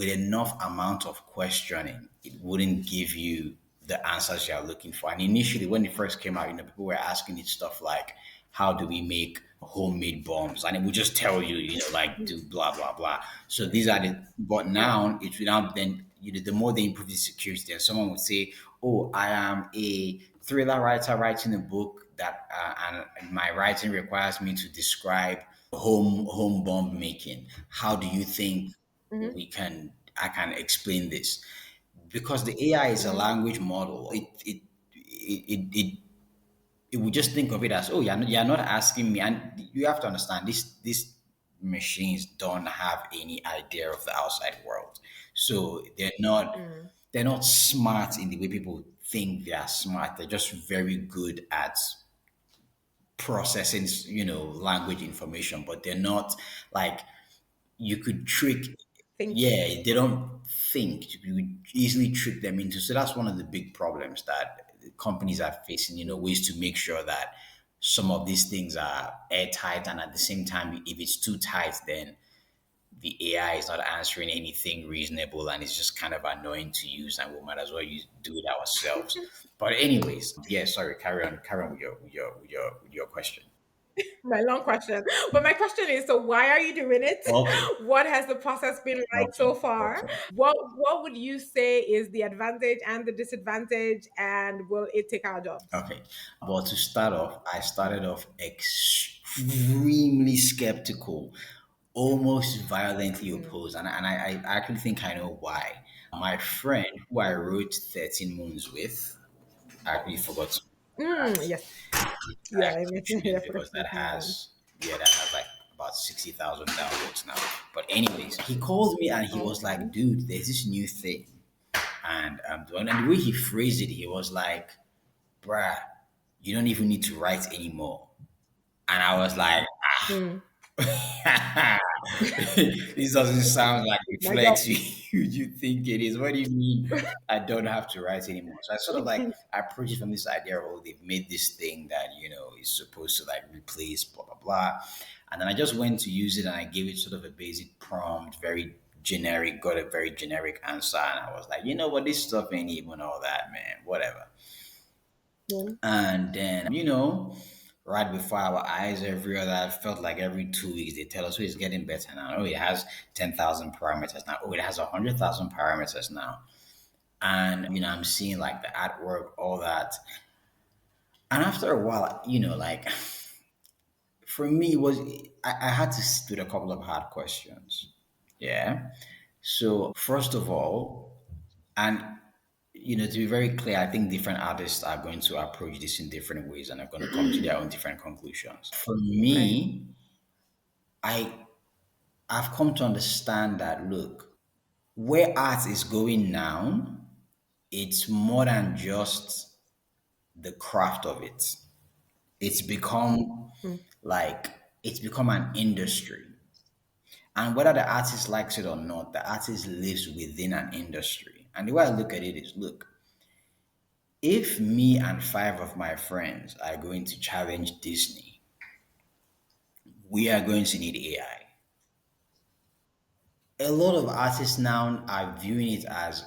Speaker 2: enough amount of questioning, it wouldn't give you the answers you're looking for. And initially, when it first came out, people were asking it stuff like, "How do we make homemade bombs?" And it would just tell you, like do blah blah blah. So these are the. But now it's now then the more they improve the security, then someone would say, "Oh, I am a thriller writer writing a book that, and my writing requires me to describe home bomb making. How do you think
Speaker 1: Mhm,
Speaker 2: I can explain this?" Because the AI is a
Speaker 1: mhm,
Speaker 2: language model. It would just think of it as, oh, you're not asking me. And you have to understand, these machines don't have any idea of the outside world, so
Speaker 1: mm,
Speaker 2: they're not smart in the way people think they are smart. They're just very good at processing, language information, but they're not like you could trick.
Speaker 1: thinking.
Speaker 2: Yeah, they don't think. You could easily trick them into. So that's one of the big problems that companies are facing. Ways to make sure that some of these things are airtight, and at the same time, if it's too tight, then the AI is not answering anything reasonable, and it's just kind of annoying to use, and we might as well do it ourselves. But anyways, yeah, sorry, carry on with your question.
Speaker 1: My long question. But my question is, so why are you doing it?
Speaker 2: Okay,
Speaker 1: What has the process been like
Speaker 2: okay,
Speaker 1: so far?
Speaker 2: okay,
Speaker 1: What would you say is the advantage and the disadvantage, and will it take our jobs?
Speaker 2: okay. Well, to start off, I started off extremely skeptical, almost violently
Speaker 1: Mm.
Speaker 2: opposed, and I actually think I know why. My friend who I wrote 13 Moons with, I actually forgot
Speaker 1: Mm, yes. Yeah, I
Speaker 2: actually
Speaker 1: mean,
Speaker 2: mention
Speaker 1: yeah,
Speaker 2: it
Speaker 1: for
Speaker 2: because that
Speaker 1: reasons.
Speaker 2: has, yeah, that has like about about 60,000 downloads now. But anyways, he called me and he was like,
Speaker 1: Okay.
Speaker 2: "Dude, there's this new thing," and the way he phrased it, he was like, "Bruh, you don't even need to write anymore." And I was like,
Speaker 1: Mm.
Speaker 2: this doesn't sound like the
Speaker 1: My
Speaker 2: flex
Speaker 1: God.
Speaker 2: you think it is. What do you mean I don't have to write anymore? So I sort of like approach it from this idea of, oh, they've made this thing that, is supposed to like replace blah, blah, blah. And then I just went to use it and I gave it sort of a basic prompt, very generic, got a very generic answer. And I was like, you know what, this stuff ain't even all that, man, whatever.
Speaker 1: Yeah.
Speaker 2: And then, right before our eyes, every other, I felt like every 2 weeks they tell us, oh, it's getting better now. Oh, it has 10,000 parameters now. Oh, it has 100,000 parameters now. And, I'm seeing like the artwork, all that. And after a while, like for me, I had to sit with a couple of hard questions. Yeah. So, first of all, and to be very clear, I think different artists are going to approach this in different ways and are going to come to their own different conclusions. For
Speaker 1: Right.
Speaker 2: me, I I've come to understand that, look, where art is going now, it's more than just the craft of it. It's become
Speaker 1: Mm.
Speaker 2: like it's become an industry. And whether the artist likes it or not, the artist lives within an industry. And the way I look at it is, look, if me and five of my friends are going to challenge Disney, we are going to need AI. A lot of artists now are viewing it as,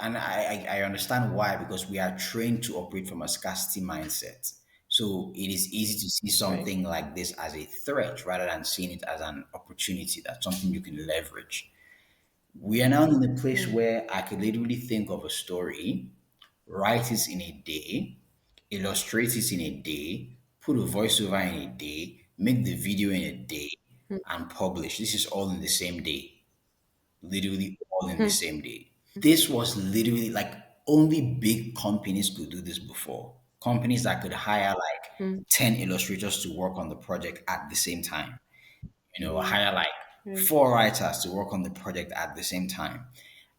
Speaker 2: and I understand why, because we are trained to operate from a scarcity mindset. So it is easy to see
Speaker 1: Right.
Speaker 2: something like this as a threat rather than seeing it as an opportunity. That's something you can leverage. We are now in a place
Speaker 1: Mm.
Speaker 2: where I could literally think of a story, write it in a day, illustrate it in a day, put a voiceover in a day, make the video in a day, and publish. This is all in the same day. Literally all in the
Speaker 1: Mm.
Speaker 2: same day. This was literally like only big companies could do this before. Companies that could hire like
Speaker 1: Mm.
Speaker 2: 10 illustrators to work on the project at the same time. Hire like
Speaker 1: Right.
Speaker 2: four writers to work on the project at the same time.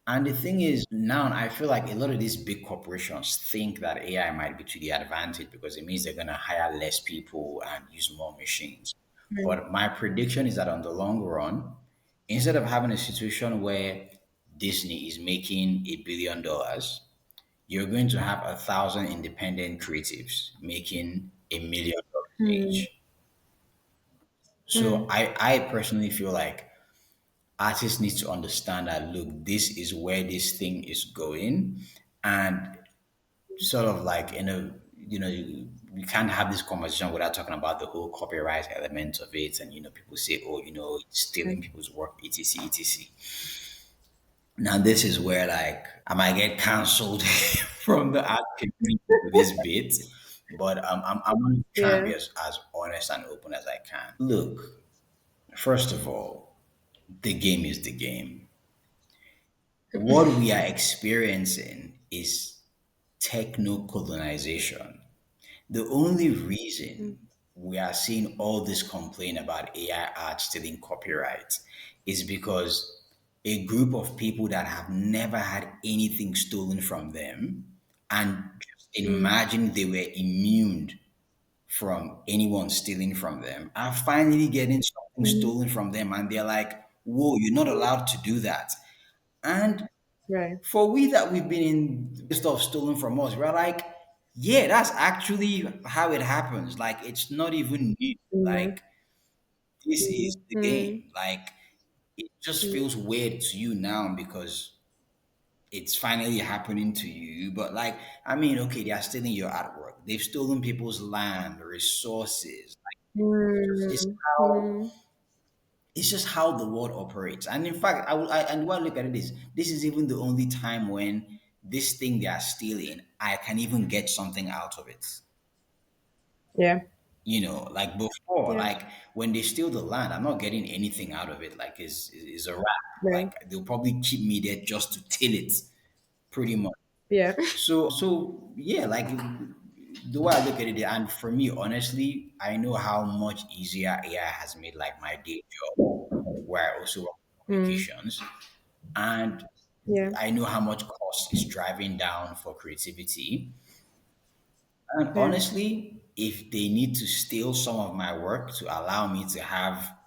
Speaker 2: And the thing is, now I feel like a lot of these big corporations think that AI might be to the advantage because it means they're going to hire less people and use more machines.
Speaker 1: Right.
Speaker 2: But my prediction is that on the long run, instead of having a situation where Disney is making $1 billion, you're going to have 1,000 independent creatives making $1 million
Speaker 1: Mm.
Speaker 2: each. So
Speaker 1: Mm.
Speaker 2: I personally feel like artists need to understand that, look, this is where this thing is going, and sort of like, we can't have this conversation without talking about the whole copyright element of it. And people say, oh, it's stealing
Speaker 1: Right.
Speaker 2: people's work, etc, etc. Now this is where like I might get cancelled from the art community for this bit, but I'm trying to
Speaker 1: Yeah.
Speaker 2: be as honest and open as I can. Look, first of all, the game is the game. What we are experiencing is techno colonization. The only
Speaker 1: Mm.
Speaker 2: reason we are seeing all this complaint about AI art stealing copyright is because a group of people that have never had anything stolen from them and just
Speaker 1: Mm.
Speaker 2: imagine they were immune from anyone stealing from them are finally getting something
Speaker 1: Mm.
Speaker 2: stolen from them, and they're like, whoa, you're not allowed to do that. And
Speaker 1: Right.
Speaker 2: for we that we've been in stuff stolen from us, we're like, yeah, that's actually how it happens. Like, it's not even new.
Speaker 1: Mm.
Speaker 2: Like, this is the
Speaker 1: Mm.
Speaker 2: game. Like, it just
Speaker 1: Mm.
Speaker 2: feels weird to you now because it's finally happening to you. But, like, I mean, okay, they are stealing your artwork. They've stolen people's land, resources. Like, it's
Speaker 1: Mm.
Speaker 2: how
Speaker 1: Mm.
Speaker 2: it's just how the world operates. And in fact, and what I look at it is this is even the only time when this thing they are stealing, I can even get something out of it.
Speaker 1: Yeah.
Speaker 2: Like before,
Speaker 1: Yeah.
Speaker 2: like when they steal the land, I'm not getting anything out of it. Like is a wrap.
Speaker 1: Right.
Speaker 2: Like they'll probably keep me there just to till it, pretty much.
Speaker 1: Yeah.
Speaker 2: So yeah, like the way I look at it, and for me, honestly, I know how much easier AI has made like my day job, where I also work in
Speaker 1: Mm.
Speaker 2: communications, and
Speaker 1: Yeah.
Speaker 2: I know how much cost is driving down for creativity. And
Speaker 1: Yeah.
Speaker 2: honestly, if they need to steal some of my work to allow me to have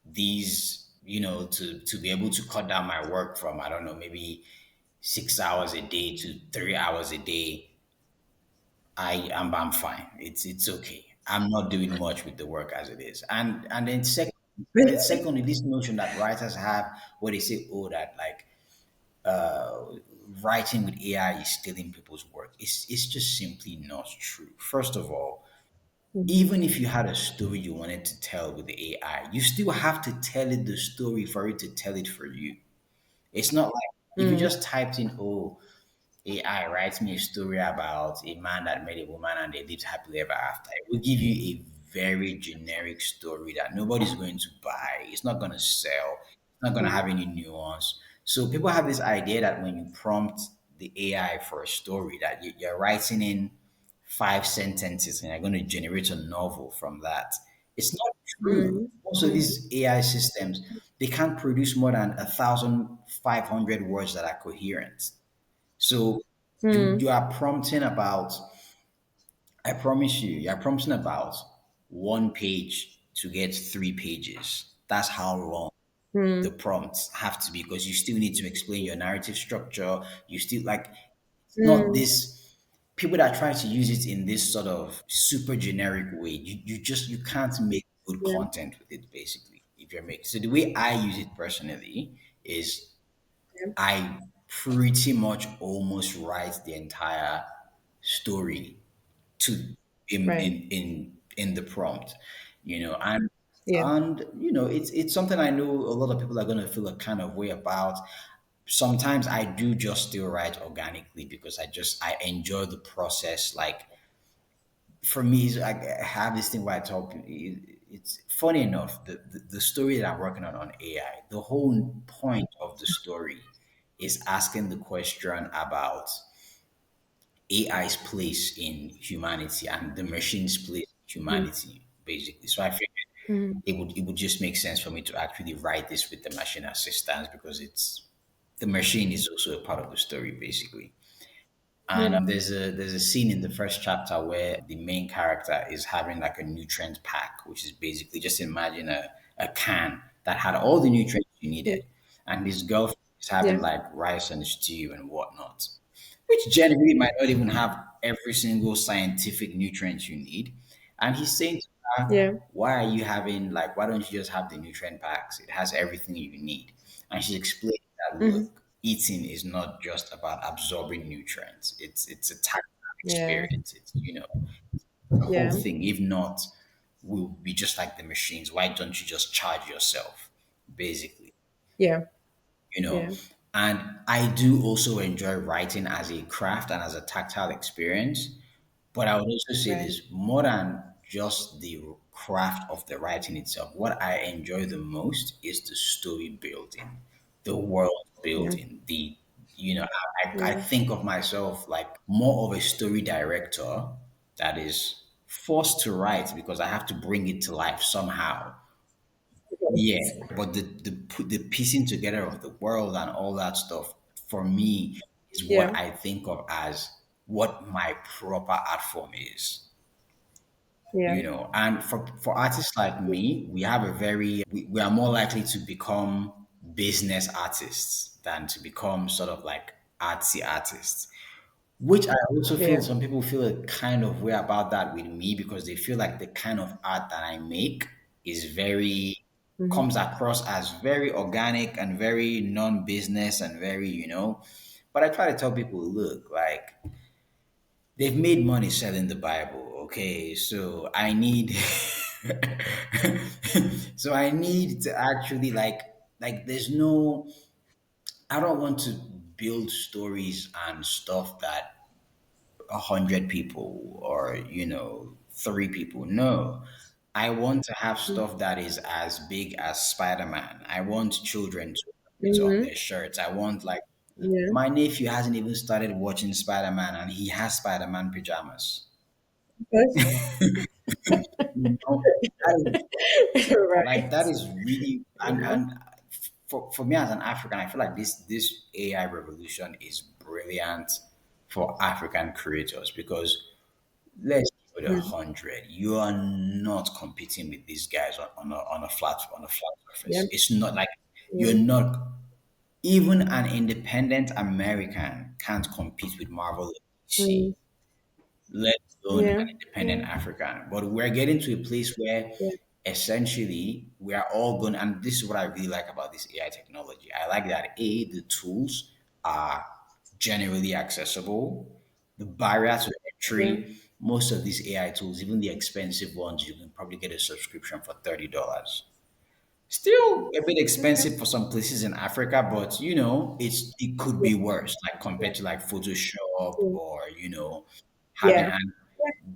Speaker 2: these, to be able to cut down my work from, I don't know, maybe 6 hours a day to 3 hours a day, I'm fine. It's okay. I'm not doing much with the work as it is. And then secondly, this notion that writers have where they say, oh, that like writing with AI is stealing people's work. It's just simply not true. First of all,
Speaker 1: Mm.
Speaker 2: even if you had a story you wanted to tell with the AI, you still have to tell it the story for it to tell it for you. It's not like if you
Speaker 1: Mm.
Speaker 2: just typed in, oh, AI writes me a story about a man that met a woman and they lived happily ever after. It will give you a very generic story that nobody's going to buy. It's not going to sell. It's not going to have any nuance. So people have this idea that when you prompt the AI for a story, that you're writing in 5 sentences and you're going to generate a novel from that. It's not true.
Speaker 1: Mm.
Speaker 2: Most of
Speaker 1: Mm.
Speaker 2: these AI systems, they can't produce more than 1,500 words that are coherent. So
Speaker 1: Mm.
Speaker 2: you are prompting about, I promise you, you're prompting about 1 page to get 3 pages. That's how long the
Speaker 1: Mm.
Speaker 2: prompts have to be because you still need to explain your narrative structure. You still like, it's not
Speaker 1: Mm.
Speaker 2: this people that try to use it in this sort of super generic way. You can't make good
Speaker 1: Yeah.
Speaker 2: content with it basically if you're making. So the way I use it personally is
Speaker 1: Yeah.
Speaker 2: I pretty much almost write the entire story to
Speaker 1: Right.
Speaker 2: in the prompt, and
Speaker 1: Yeah.
Speaker 2: it's something I know a lot of people are going to feel a kind of way about. Sometimes I do just still write organically because I enjoy the process. Like for me, I have this thing where I talk. It's funny enough, the story that I'm working on AI. The whole point of the story is asking the question about AI's place in humanity and the machine's place in
Speaker 1: Mm.
Speaker 2: humanity, basically. So I figured
Speaker 1: Mm.
Speaker 2: it would just make sense for me to actually write this with the machine assistance because it's the machine is also a part of the story, basically. And
Speaker 1: Yeah.
Speaker 2: there's a scene in the first chapter where the main character is having like a nutrient pack, which is basically just imagine a can that had all the nutrients you
Speaker 1: Yeah.
Speaker 2: needed, and his girlfriend is having
Speaker 1: Yeah.
Speaker 2: like rice and stew and whatnot, which generally might not even have every single scientific nutrient you need. And he's saying to her,
Speaker 1: Yeah.
Speaker 2: why are you having like why don't you just have the nutrient packs? It has everything you need. And she's explaining that
Speaker 1: Mhm.
Speaker 2: look, eating is not just about absorbing nutrients. It's a tactile
Speaker 1: Yeah.
Speaker 2: experience. It's the whole
Speaker 1: Yeah.
Speaker 2: thing. If not, we'll be just like the machines. Why don't you just charge yourself? Basically
Speaker 1: Yeah.
Speaker 2: you know
Speaker 1: Yeah.
Speaker 2: and I do also enjoy writing as a craft and as a tactile experience, but I would also say
Speaker 1: Right.
Speaker 2: this more than just the craft of the writing itself. What I enjoy the most is the story building, the world
Speaker 1: Yeah.
Speaker 2: building, I
Speaker 1: Yeah.
Speaker 2: think of myself like more of a story director that is forced to write because I have to bring it to life somehow. Yeah, but the piecing together of the world and all that stuff for me is
Speaker 1: Yeah.
Speaker 2: what I think of as what my proper art form is.
Speaker 1: Yeah.
Speaker 2: And for artists like me, we are more likely to become business artists than to become sort of like artsy artists. Which I also feel
Speaker 1: Yeah.
Speaker 2: some people feel a kind of way about that with me because they feel like the kind of art that I make is very
Speaker 1: Mhm.
Speaker 2: comes across as very organic and very non-business and very, But I try to tell people, look, like they've made money selling the Bible, okay? So I need so I need to actually like there's no I don't want to build stories and stuff that 100 people or 3 people. No, I want to have
Speaker 1: Mm.
Speaker 2: stuff that is as big as Spider-Man. I want children to wear it on
Speaker 1: Mhm.
Speaker 2: their shirts. I want like
Speaker 1: Yeah.
Speaker 2: my nephew hasn't even started watching Spider-Man and he has Spider-Man pajamas.
Speaker 1: Yes.
Speaker 2: You know, that is like
Speaker 1: Right.
Speaker 2: that is really
Speaker 1: Yeah.
Speaker 2: and for me as an African, I feel like this AI revolution is brilliant for African creators because let's keep it a
Speaker 1: Mm.
Speaker 2: hundred. You are not competing with these guys on a flat
Speaker 1: Yeah.
Speaker 2: surface. It's not like you're
Speaker 1: Yeah.
Speaker 2: not even an independent American can't compete with Marvel or DC,
Speaker 1: Mm.
Speaker 2: let alone
Speaker 1: Yeah.
Speaker 2: an independent
Speaker 1: Yeah.
Speaker 2: African. But we're getting to a place where
Speaker 1: Yeah.
Speaker 2: essentially we are all going, and this is what I really like about this AI technology. I like that the tools are generally accessible. The barrier to
Speaker 1: Yeah.
Speaker 2: entry, most of these AI tools, even the expensive ones, you can probably get a subscription for $30. Still a bit
Speaker 1: Okay.
Speaker 2: expensive for some places in Africa, but it could
Speaker 1: Yeah.
Speaker 2: be worse, like
Speaker 1: Yeah.
Speaker 2: compared to like Photoshop
Speaker 1: Mm.
Speaker 2: or having
Speaker 1: Yeah.
Speaker 2: and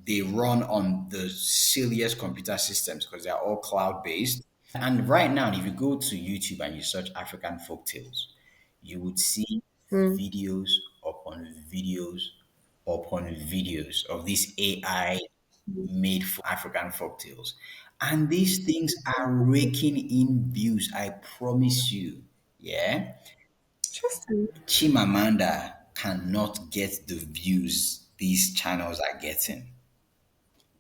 Speaker 2: they run on the silliest computer systems because they're all cloud based. And right now, if you go to YouTube and you search African folk tales, you would see
Speaker 1: Mm.
Speaker 2: videos upon videos upon videos of these AI made for African folk tales. And these things are raking in views, I promise you. Yeah.
Speaker 1: Interesting.
Speaker 2: Chimamanda cannot get the views these channels are getting.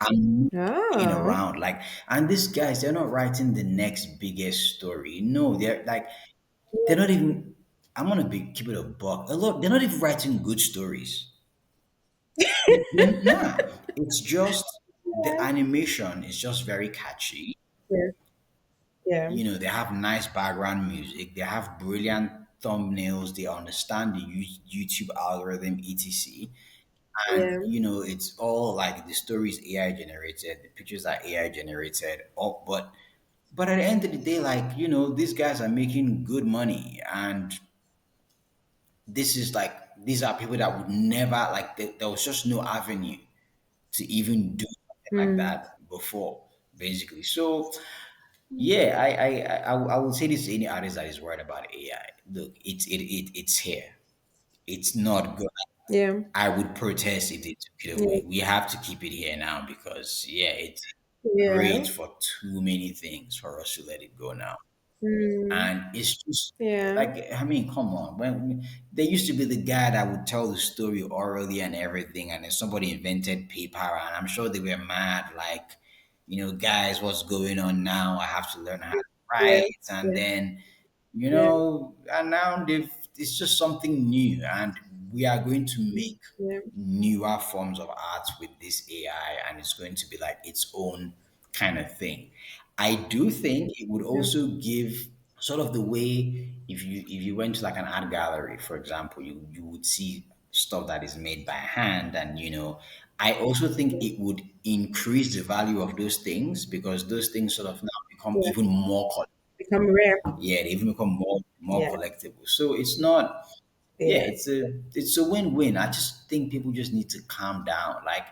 Speaker 2: I'm looking
Speaker 1: Oh.
Speaker 2: around and these guys, they're not writing the next biggest story. No, they're not even. I'm gonna keep it a buck. A lot. They're not even writing good stories. Nah, it's just the
Speaker 1: Yeah.
Speaker 2: animation is just very catchy.
Speaker 1: Yeah. Yeah.
Speaker 2: They have nice background music. They have brilliant thumbnails. They understand the YouTube algorithm, etc. And
Speaker 1: Yeah.
Speaker 2: it's all like the stories AI generated, the pictures are AI generated. Oh, but at the end of the day, these guys are making good money, and this is like these are people that would never there was just no avenue to even do something like
Speaker 1: Mm.
Speaker 2: that before, basically. So yeah, I would say this to any artist that is worried about AI. Look, it's here. It's not good.
Speaker 1: Yeah.
Speaker 2: I would protest if they took it
Speaker 1: Yeah.
Speaker 2: away. We have to keep it here now because yeah, it's
Speaker 1: Yeah.
Speaker 2: great for too many things for us to let it go now.
Speaker 1: Mm.
Speaker 2: And it's just
Speaker 1: Yeah.
Speaker 2: like, I mean, come on. When there used to be the guy that would tell the story orally and everything, and then somebody invented paper, and I'm sure they were mad, like, guys, what's going on now? I have to learn how to
Speaker 1: Yeah.
Speaker 2: write, and
Speaker 1: Yeah.
Speaker 2: then
Speaker 1: Yeah.
Speaker 2: and now it's just something new, and we are going to make
Speaker 1: Yeah.
Speaker 2: newer forms of art with this AI, and it's going to be like its own kind of thing. I do think it would
Speaker 1: Yeah.
Speaker 2: also give sort of the way if you went to like an art gallery, for example, you would see stuff that is made by hand, and I also think it would increase the value of those things because those things sort of now become
Speaker 1: Yeah.
Speaker 2: even more
Speaker 1: Become rare.
Speaker 2: yeah, they even become more
Speaker 1: Yeah.
Speaker 2: collectible. So it's not yeah,
Speaker 1: Yeah.
Speaker 2: it's a win-win. I just think people just need to calm down. Like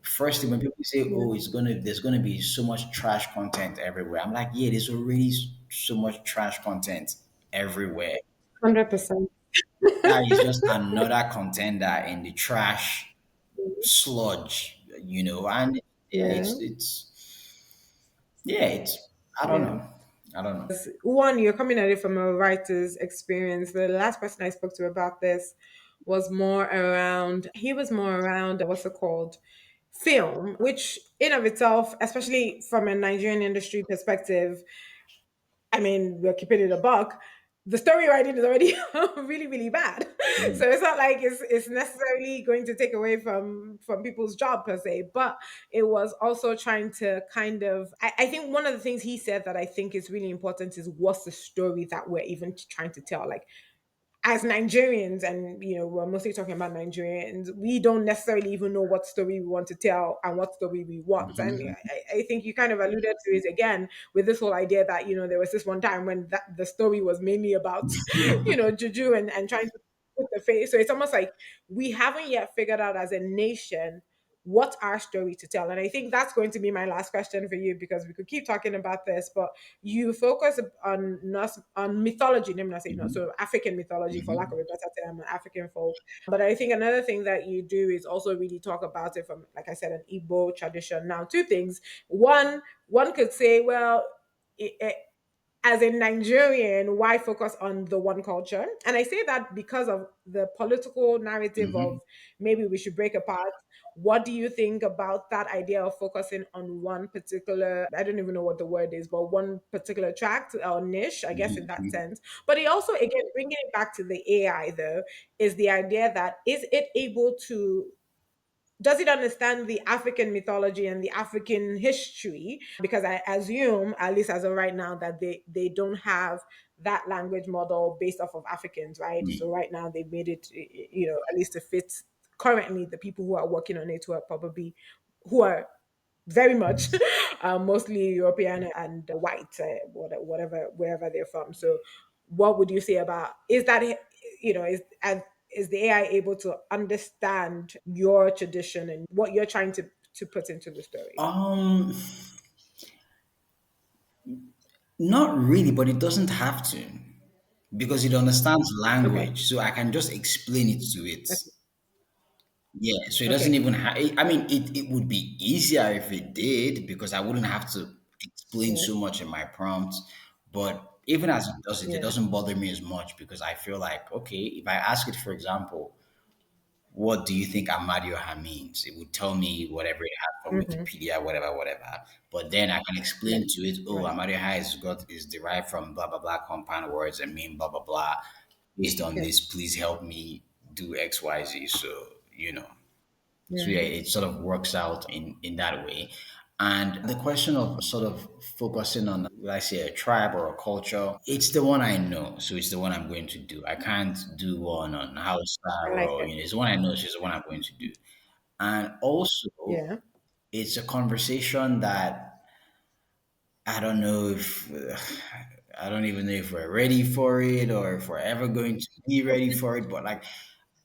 Speaker 2: firstly, when people say,
Speaker 1: Yeah.
Speaker 2: "Oh, there's gonna be so much trash content everywhere," I'm like, "Yeah, there's already so much trash content everywhere.
Speaker 1: 100%.
Speaker 2: That is just another contender in the trash sludge, And yeah,
Speaker 1: Yeah.
Speaker 2: it's I don't
Speaker 1: Yeah.
Speaker 2: know, I don't know.
Speaker 1: One, you're coming at it from a writer's experience. The last person I spoke to about this was more around, he was more around, what's it called? Film, which in of itself, especially from a Nigerian industry perspective, I mean, we're keeping it a buck. The story writing is already really, really bad.
Speaker 2: Mm.
Speaker 1: So it's not like it's necessarily going to take away from people's job per se, but it was also trying to kind of I think one of the things he said that I think is really important is what's the story that we're even trying to tell. Like as Nigerians, and we're mostly talking about Nigerians, we don't necessarily even know what story we want to tell and what story we want. And I think you kind of alluded to it again with this whole idea that there was this one time when the story was mainly about juju and trying to put the face. So it's almost like we haven't yet figured out as a nation what's our story to tell? And I think that's going to be my last question for you, because we could keep talking about this, but you focus on on mythology, let me not say no,
Speaker 2: Mhm,
Speaker 1: so African mythology, for lack
Speaker 2: mhm,
Speaker 1: of a better term, African folk. But I think another thing that you do is also really talk about it from, like I said, an Igbo tradition. Now, two things. One could say, well, as a Nigerian, why focus on the one culture? And I say that because of the political narrative
Speaker 2: mhm.
Speaker 1: of maybe we should break apart. What do you think about that idea of focusing on one particular, I don't even know what the word is, but one particular tract or niche, I guess, in that sense? But it also, again, bringing it back to the AI, though, is the idea that is it able to, does it understand the African mythology and the African history? Because I assume, at least as of right now, that they don't have that language model based off of Africans, right? So right now they've made it, at least to fit currently the people who are working on it, who are very much mostly European and white, whatever, wherever they're from. So, what would you say about, is that, is the AI able to understand your tradition and what you're trying to put into the story?
Speaker 2: Um, Not really, but it doesn't have to because it understands
Speaker 1: Okay.
Speaker 2: language, so I can just explain it to it.
Speaker 1: Okay.
Speaker 2: Yeah, so it doesn't
Speaker 1: Okay.
Speaker 2: even have. I mean, it would be easier if it did because I wouldn't have to explain
Speaker 1: Yeah.
Speaker 2: so much in my prompts. But even as it
Speaker 1: Yeah.
Speaker 2: doesn't bother me as much because I feel like, okay, if I ask it, for example, what do you think Amadioha means? It would tell me whatever it has from
Speaker 1: Mm-hmm.
Speaker 2: Wikipedia, whatever, whatever. But then I can
Speaker 1: Yeah.
Speaker 2: explain to it, oh,
Speaker 1: Right.
Speaker 2: Amadioha is derived from blah blah blah compound words and mean blah blah blah. Based on
Speaker 1: Yeah.
Speaker 2: this, please help me do X, Y, Z. So, you know. So
Speaker 1: Yeah.
Speaker 2: yeah, it sort of works out in that way. And the question of sort of focusing on, let's say, a tribe or a culture, it's the one I know, so it's the one I'm going to do. I can't do one on Hausa
Speaker 1: I like
Speaker 2: or
Speaker 1: it.
Speaker 2: it's the one I know, so it's the one I'm going to do. And also,
Speaker 1: Yeah.
Speaker 2: it's a conversation that I don't know if I don't even know if we're ready for it or if we're ever going to be ready for it. But like,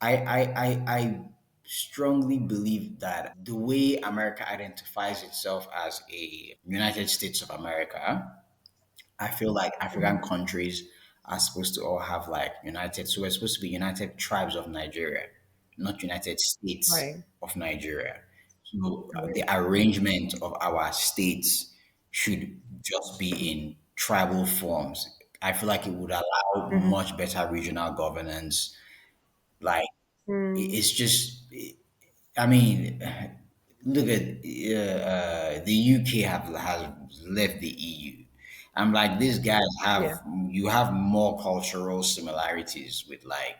Speaker 2: I strongly believe that the way America identifies itself as a United States of America, I feel like African
Speaker 1: Mm-hmm.
Speaker 2: countries are supposed to all have like united. So we're supposed to be United Tribes of Nigeria, not United States
Speaker 1: Right.
Speaker 2: of Nigeria. So the
Speaker 1: Right.
Speaker 2: arrangement of our states should just be in tribal forms. I feel like it would allow
Speaker 1: Mm-hmm.
Speaker 2: much better regional governance. Like
Speaker 1: Mm.
Speaker 2: it's just, I mean, look at the UK has left the EU. I'm like, these guys
Speaker 1: Yeah.
Speaker 2: have more cultural similarities with like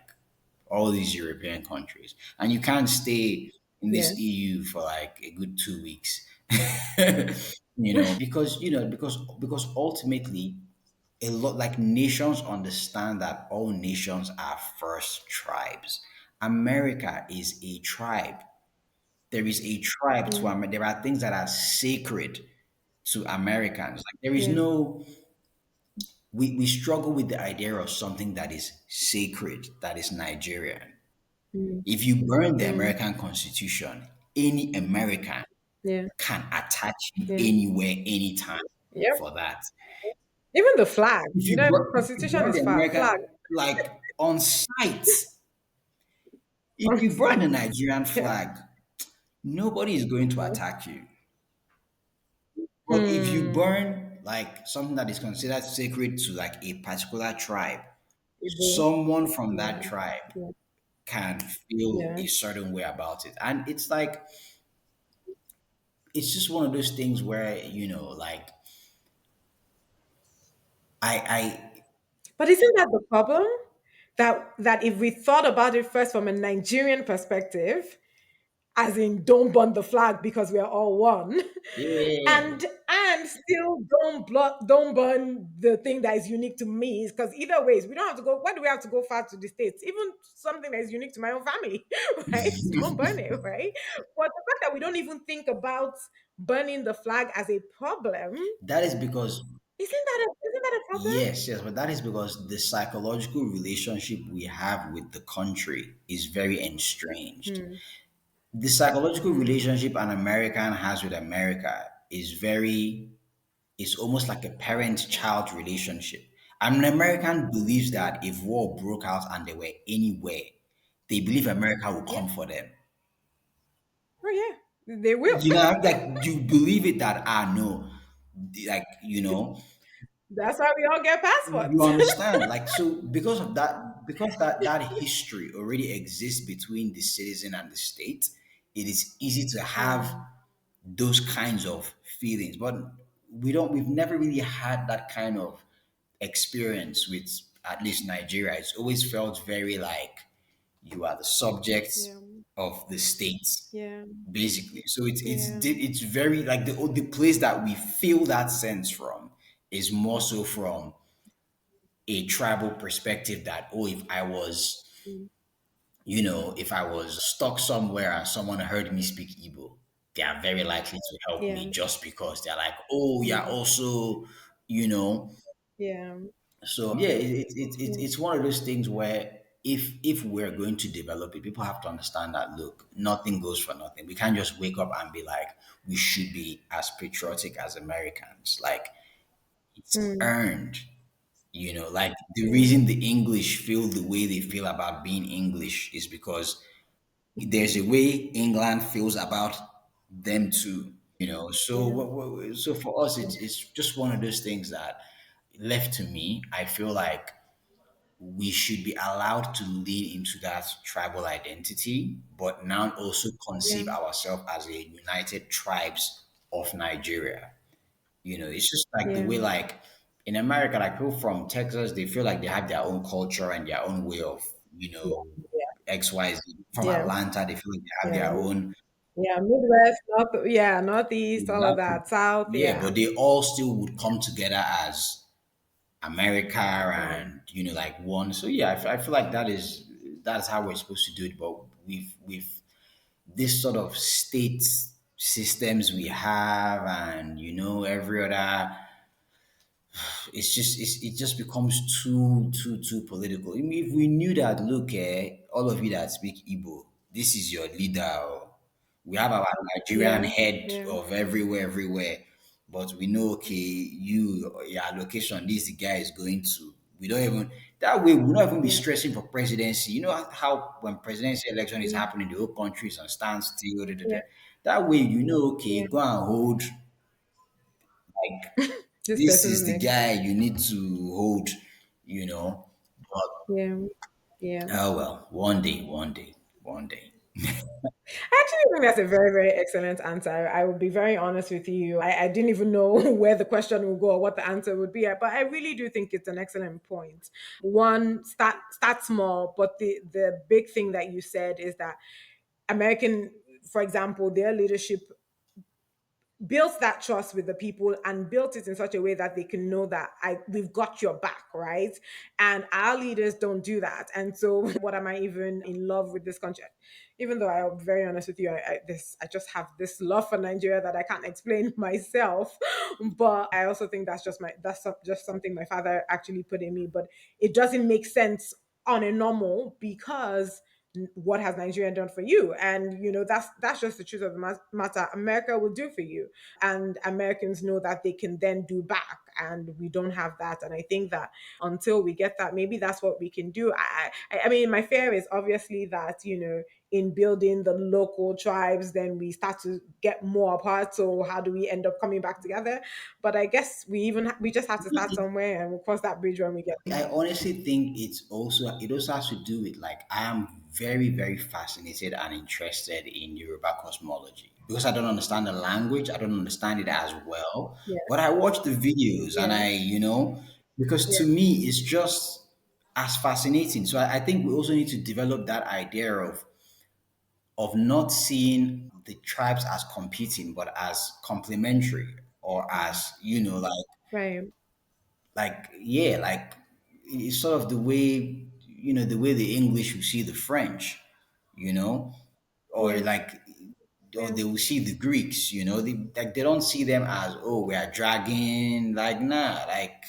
Speaker 2: all these European countries, and you can't stay in
Speaker 1: Yeah.
Speaker 2: this EU for like a good 2 weeks, because because ultimately a lot like nations understand that all nations are first tribes. America is a tribe. There is a tribe to
Speaker 1: Mm.
Speaker 2: There are things that are sacred to Americans. Like there is
Speaker 1: Yeah.
Speaker 2: no we struggle with the idea of something that is sacred, that is Nigerian.
Speaker 1: Mm.
Speaker 2: If you burn the
Speaker 1: Mm.
Speaker 2: American Constitution, any American
Speaker 1: Yeah.
Speaker 2: can attach you
Speaker 1: Yeah.
Speaker 2: anywhere, anytime
Speaker 1: Yep.
Speaker 2: for that.
Speaker 1: Even the flag.
Speaker 2: If you
Speaker 1: Constitution
Speaker 2: burn
Speaker 1: is
Speaker 2: the
Speaker 1: flag.
Speaker 2: American like on site, if
Speaker 1: On
Speaker 2: you burn the
Speaker 1: site.
Speaker 2: Nigerian
Speaker 1: Yeah.
Speaker 2: flag, nobody is going to attack you. But if you
Speaker 1: Hmm.
Speaker 2: burn like something that is considered sacred to like a particular tribe,
Speaker 1: Igbo.
Speaker 2: someone from that
Speaker 1: Yeah.
Speaker 2: tribe
Speaker 1: Yeah.
Speaker 2: can feel
Speaker 1: Yeah.
Speaker 2: a certain way about it. And it's like it's just one of those things where, like I
Speaker 1: But isn't that the problem? That if we thought about it first from a Nigerian perspective, as in don't burn the flag because we are all one,
Speaker 2: yeah,
Speaker 1: and still don't burn the thing that is unique to me, because either ways we don't have to go, why do we have to go far to the states, even something that is unique to my own family? Right, don't burn it, right? But the fact that we don't even think about burning the flag as a problem,
Speaker 2: that is because
Speaker 1: isn't that a problem?
Speaker 2: yes, yes, but that is because the psychological relationship we have with the country is very estranged.
Speaker 1: Hmm.
Speaker 2: the psychological
Speaker 1: Mm.
Speaker 2: relationship an American has with America is very, it's almost like a parent-child relationship. An American believes
Speaker 1: Yeah.
Speaker 2: that if war broke out and they were anywhere, they believe America will
Speaker 1: Yeah.
Speaker 2: come for them.
Speaker 1: Oh yeah. They will.
Speaker 2: You know, like you believe it that no, like
Speaker 1: That's why we all get
Speaker 2: you
Speaker 1: passports.
Speaker 2: understand, like so because of that, because that history already exists between the citizen and the state, it is easy to have
Speaker 1: Mm.
Speaker 2: those kinds of feelings. But we've never really had that kind of experience with at least Nigeria. It's always felt very like you are the subject
Speaker 1: Yeah.
Speaker 2: of the state,
Speaker 1: Yeah.
Speaker 2: basically. So
Speaker 1: Yeah.
Speaker 2: it's very like the place that we feel that sense from is more so from a tribal perspective that, oh, if I was,
Speaker 1: Mm.
Speaker 2: if I was stuck somewhere and someone heard me speak Igbo, they are very likely to help me
Speaker 1: Yeah.
Speaker 2: just because they're like, oh, yeah,
Speaker 1: Mm.
Speaker 2: also, you know.
Speaker 1: Yeah.
Speaker 2: So yeah,
Speaker 1: Yeah.
Speaker 2: it's one of those things where if we're going to develop it, people have to understand that look, nothing goes for nothing. We can't just wake up and be like, we should be as patriotic as Americans. Like it's
Speaker 1: Mm.
Speaker 2: earned. Like the
Speaker 1: Yeah.
Speaker 2: reason the English feel the way they feel about being English is because there's a way England feels about them too. So
Speaker 1: Yeah.
Speaker 2: so for us, it's just one of those things that left to me, I feel like we should be allowed to lean into that tribal identity, but now also
Speaker 1: Yeah.
Speaker 2: conceive ourselves as a united tribes of Nigeria. It's just like the
Speaker 1: Yeah.
Speaker 2: way, like in America, like people from Texas, they feel like they have their own culture and their own way of, XYZ. From
Speaker 1: Yeah.
Speaker 2: Atlanta, they feel like they have
Speaker 1: Yeah.
Speaker 2: their own.
Speaker 1: Yeah. Midwest, North, yeah, Northeast, all of
Speaker 2: Exactly.
Speaker 1: that. South,
Speaker 2: Yeah,
Speaker 1: yeah.
Speaker 2: but they all still would come together as America
Speaker 1: Yeah.
Speaker 2: and like one. So yeah, I feel like that's how we're supposed to do it. But we've this sort of state systems we have, and every other, it just becomes too political. I mean, if we knew that, look, all of you that speak Igbo, this is your leader. We have our Nigerian
Speaker 1: Yeah.
Speaker 2: head
Speaker 1: Yeah.
Speaker 2: of everywhere, but we know, okay, your location, this the guy is going to. We don't even that way. We'll not even be
Speaker 1: Yeah.
Speaker 2: stressing for presidency. You know how when presidency election is
Speaker 1: Yeah.
Speaker 2: happening, the whole country is on standstill. Da, da, da.
Speaker 1: Yeah.
Speaker 2: That way,
Speaker 1: Yeah.
Speaker 2: okay, go and hold, like,
Speaker 1: This
Speaker 2: this
Speaker 1: person's
Speaker 2: is the
Speaker 1: next.
Speaker 2: guy you need to hold, you know. But
Speaker 1: Yeah. Yeah.
Speaker 2: oh well, one day.
Speaker 1: I actually think that's a very, very excellent answer. I will be very honest with you. I didn't even know where the question would go or what the answer would be, but I really do think it's an excellent point. One, start small, but the big thing that you said is that American, for example, their leadership built that trust with the people and built it in such a way that they can know that we've got your back, right? And our leaders don't do that. And so what am I even in love with this country? Even though I'll be very honest with you, I just have this love for Nigeria that I can't explain myself. But I also think just something my father actually put in me. But it doesn't make sense on a normal because what has Nigeria done for you? And that's just the truth of the matter. America will do for you, and Americans know that they can then do back, and we don't have that. And I think that until we get that, maybe that's what we can do. I mean, my fear is obviously that in building the local tribes, then we start to get more apart. So how do we end up coming back together? But I guess we just have to start somewhere, and we'll cross that bridge when we get.
Speaker 2: I honestly think it also has to do with, like, I am very, very fascinated and interested in Yoruba cosmology because I don't understand the language, I don't understand it as well,
Speaker 1: Yeah,
Speaker 2: but I watch the videos and
Speaker 1: yeah,
Speaker 2: because
Speaker 1: yeah,
Speaker 2: to me it's just as fascinating. So I think we also need to develop that idea of not seeing the tribes as competing, but as complementary, or as
Speaker 1: right,
Speaker 2: yeah, like it's sort of the way the English will see the French, you know, or
Speaker 1: yeah,
Speaker 2: or
Speaker 1: yeah,
Speaker 2: they will see the Greeks, they don't see them as, oh, we are dragging, like, nah, like,